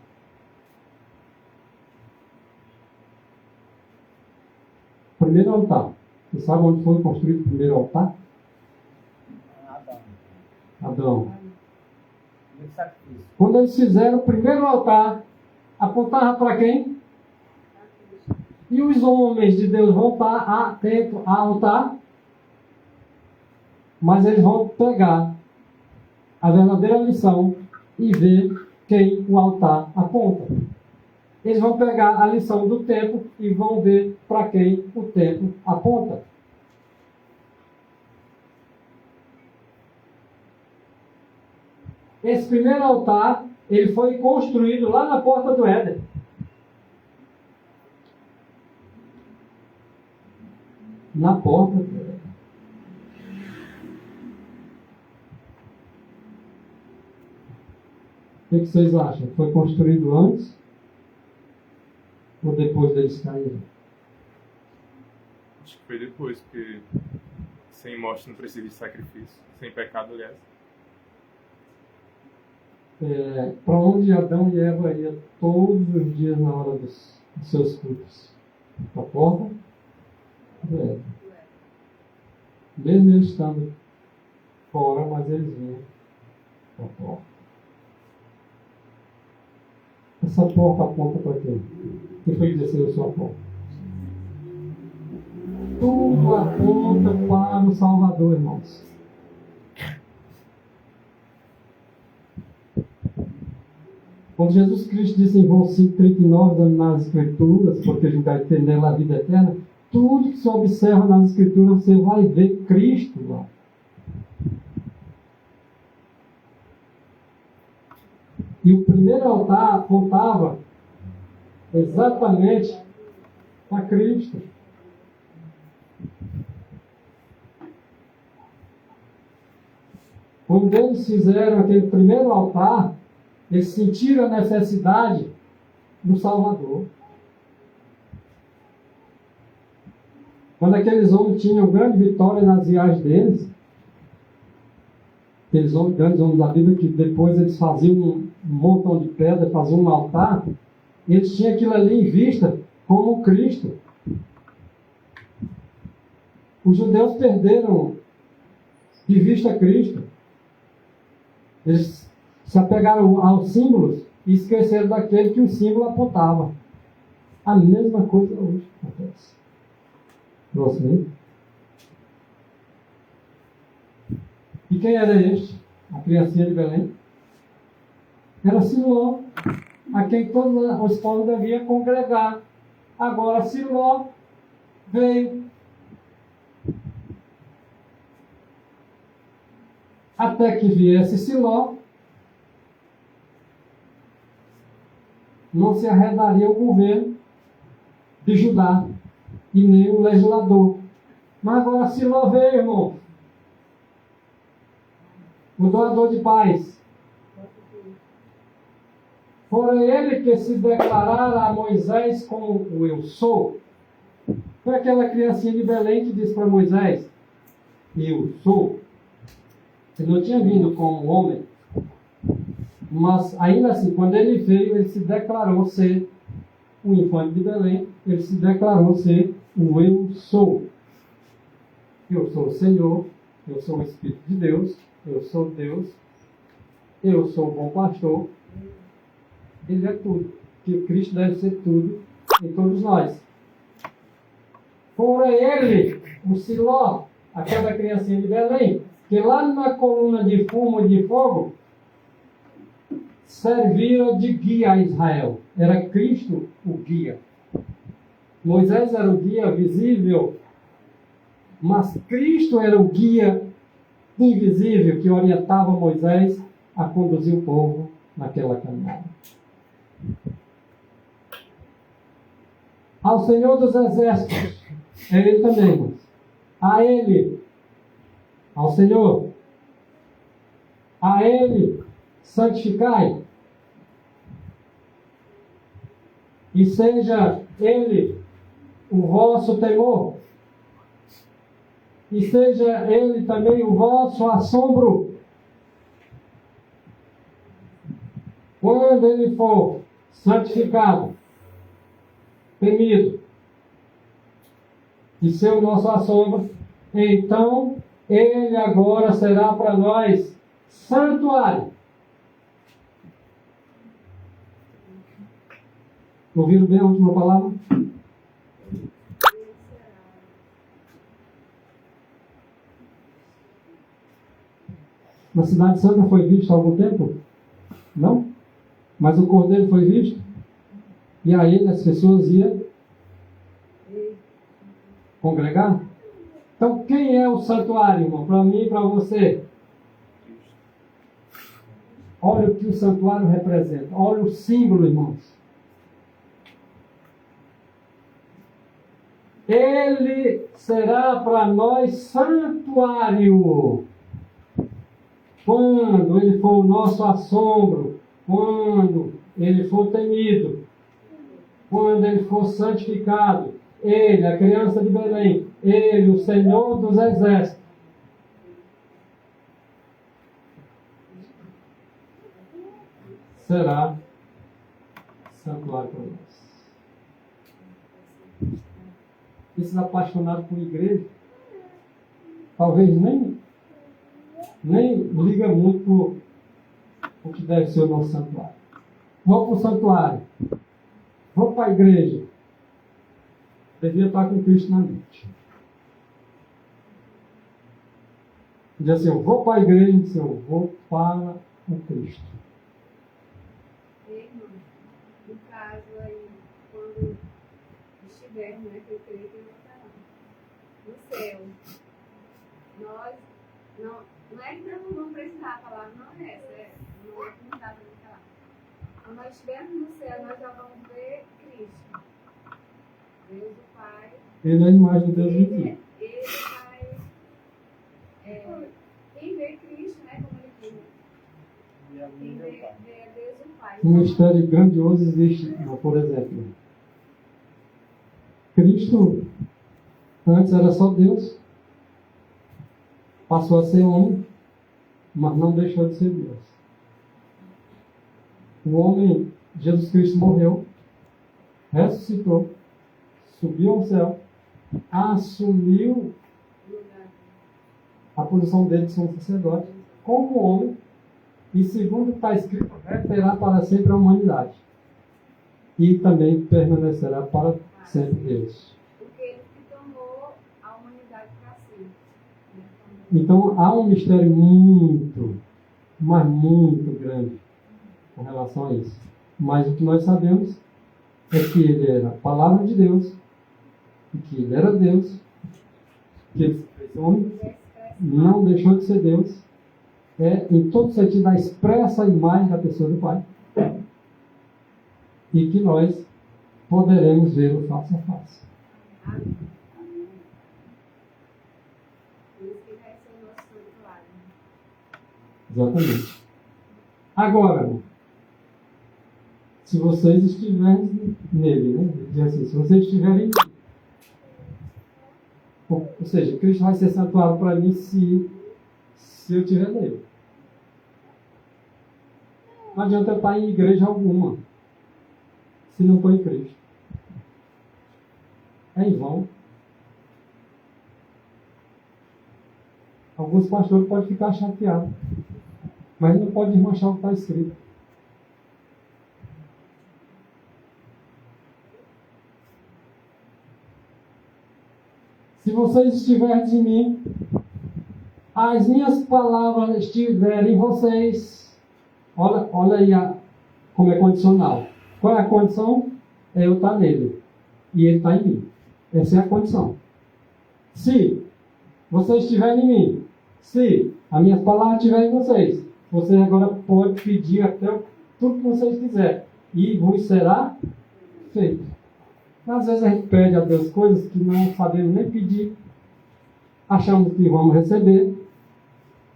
A: Primeiro altar. Você sabe onde foi construído o primeiro altar? Adão. Quando eles fizeram o primeiro altar, apontava para quem? E os homens de Deus vão estar atentos ao altar, mas eles vão pegar a verdadeira lição e ver quem o altar aponta. Eles vão pegar a lição do templo e vão ver para quem o templo aponta. Esse primeiro altar, ele foi construído lá na porta do Éden. Na porta do Éden. O que vocês acham? Foi construído antes ou depois deles caírem?
D: Acho que foi depois, porque sem morte não precisa de sacrifício. Sem pecado, aliás.
A: Para onde Adão e Eva iam todos os dias na hora dos seus cultos? Para a porta do Éden. Mesmo eles estando fora, mas eles vinham para a porta. Essa porta aponta para quem? Quem foi que desceu a sua porta? Tudo aponta para o Salvador, irmãos. Quando Jesus Cristo disse em João 5,39, nas Escrituras, porque a gente vai ter nela a vida eterna, tudo que se observa nas Escrituras, você vai ver Cristo lá. E o primeiro altar apontava exatamente para Cristo. Quando eles fizeram aquele primeiro altar, eles sentiram a necessidade do Salvador. Quando aqueles homens tinham grande vitória nas viagens deles, aqueles homens, grandes homens da Bíblia, que depois eles faziam um montão de pedra, faziam um altar, eles tinham aquilo ali em vista como Cristo. Os judeus perderam de vista Cristo. Eles se apegaram aos símbolos e esqueceram daquele que o símbolo apontava. A mesma coisa hoje acontece. Você? E quem era este? A criancinha de Belém? Era Siló, a quem todos os povos deviam congregar. Agora Siló veio. Até que viesse Siló, não se arredaria o governo de Judá e nem o legislador. Mas agora Siló veio, irmão. O doador de paz. Foi ele que se declarara a Moisés como o eu sou. Foi aquela criancinha de Belém que disse para Moisés: eu sou. Ele não tinha vindo como homem. Mas ainda assim, quando ele veio, ele se declarou ser o infante de Belém. Ele se declarou ser o eu sou. Eu sou o Senhor. Eu sou o Espírito de Deus. Eu sou Deus. Eu sou o bom pastor. Ele é tudo. Que Cristo deve ser tudo em todos nós. Fora ele, o Siló, aquela criancinha de Belém, que lá na coluna de fumo e de fogo servia de guia a Israel. Era Cristo o guia. Moisés era o guia visível, mas Cristo era o guia invisível que orientava Moisés a conduzir o povo naquela caminhada. Ao Senhor dos Exércitos, é Ele também, irmãos. A Ele, ao Senhor, A Ele santificai, e seja Ele o vosso temor, e seja Ele também o vosso assombro. Quando Ele for santificado, temido, e ser o nosso assombro, então Ele agora será para nós santuário. Ouviram bem a última palavra? Na Cidade Santa foi visto há algum tempo? Não? Mas o Cordeiro foi visto? E aí as pessoas iam congregar? Então quem é o santuário, irmão? Para mim e para você. Olha o que o santuário representa. Olha o símbolo, irmãos. Ele será para nós santuário. Quando Ele for o nosso assombro, quando Ele for temido, quando Ele for santificado, Ele, a criança de Belém, Ele, o Senhor dos Exércitos, será santuário para nós. Esses apaixonados por igreja, talvez nem liga muito por o que deve ser o nosso santuário. Vou para o santuário, vou para a igreja, devia estar com Cristo na mente. Diz assim, eu vou para a igreja, diz assim, eu vou para o Cristo.
C: Irmão, no caso aí, quando estivermos, né, que eu creio que ele está lá, no céu, nós, não é que nós não vamos precisar, a palavra não é essa, não é que não dá para ele falar. Quando nós estivermos no céu, nós já vamos ver Cristo, Deus o Pai.
A: Ele é a imagem de Deus vivo.
C: Ele vai, quem vê Cristo, né, como ele diz, quem vê Deus o Pai.
A: Um mistério grandioso existe, por exemplo. Cristo, antes era só Deus, passou a ser homem, mas não deixou de ser Deus. O homem, Jesus Cristo, morreu, ressuscitou, subiu ao céu, assumiu a posição dele de sumo sacerdote como homem, e segundo está escrito, terá para sempre a humanidade. E também permanecerá para sempre Deus.
C: Porque ele que tomou a humanidade para si.
A: Então há um mistério muito, mas muito grande com relação a isso. Mas o que nós sabemos é que ele era a palavra de Deus, e que ele era Deus, que ele se fez homem, não deixou de ser Deus, em todo sentido a expressa imagem da pessoa do Pai, e que nós poderemos vê-lo face a face.
C: Amém. Isso que vai ser o nosso santuário.
A: Exatamente. Agora, se vocês estiverem nele, né? Diz assim, se vocês estiverem, ou seja, Cristo vai ser santuário para mim se eu estiver nele. Não adianta eu estar em igreja alguma se não for em Cristo. É em vão. Alguns pastores podem ficar chateados, mas não pode desmanchar o que está escrito. Se vocês estiverem em mim, as minhas palavras estiverem em vocês, olha aí como é condicional. Qual é a condição? É eu estar nele e ele está em mim. Essa é a condição. Se vocês estiverem em mim, se as minhas palavras estiverem em vocês, vocês agora podem pedir até tudo que vocês quiserem e vos será feito. Às vezes a gente pede a Deus coisas que não sabemos nem pedir, achamos que vamos receber,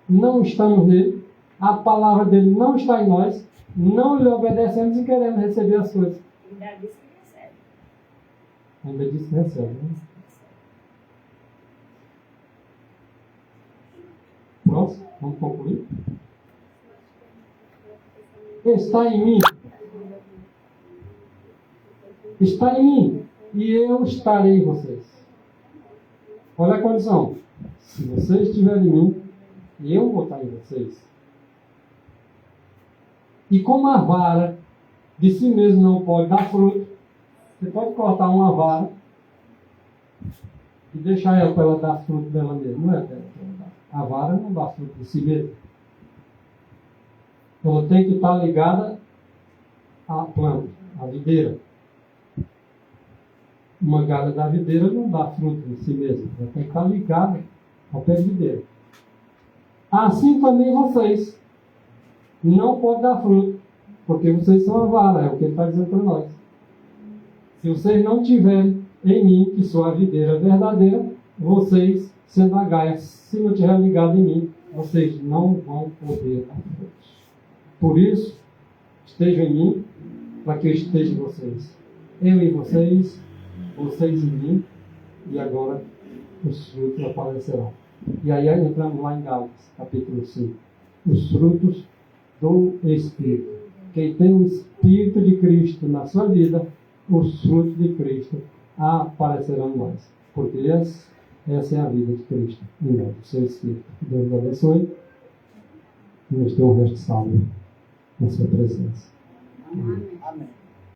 A: não estamos nele a palavra dele não está em nós, não lhe obedecemos e queremos receber as coisas.
B: Ainda disse que recebe.
A: Ainda disse que recebe, né? Pronto, vamos concluir. Está em mim. Está em mim. E eu estarei em vocês. Olha a condição. Se vocês estiverem em mim, eu vou estar em vocês. E como a vara de si mesmo não pode dar fruto, você pode cortar uma vara e deixar ela para ela dar fruto dela mesma. Não é dela que ela dá. A vara não dá fruto de si mesma. Ela tem que estar ligada à planta, à videira. Uma galha da videira não dá fruto de si mesma. Ela tem que estar ligada ao pé de videira. Assim também vocês não podem dar fruto, porque vocês são a vara, é o que ele está dizendo para nós. Se vocês não tiverem em mim, que sou a videira verdadeira, vocês, sendo a gaia, se não estiver ligado em mim, vocês não vão poder dar frutos. Por isso, estejam em mim, para que eu esteja em vocês. Eu em vocês, vocês em mim, e agora os frutos aparecerão. E aí entramos lá em Gálatas, capítulo 5. Os frutos do Espírito. Quem tem o Espírito de Cristo na sua vida, os frutos de Cristo aparecerão em nós. Porque essa é a vida de Cristo, em nós, o seu Espírito. Deus abençoe e nos dê um resto salvo na sua presença.
C: Amém.
F: Amém.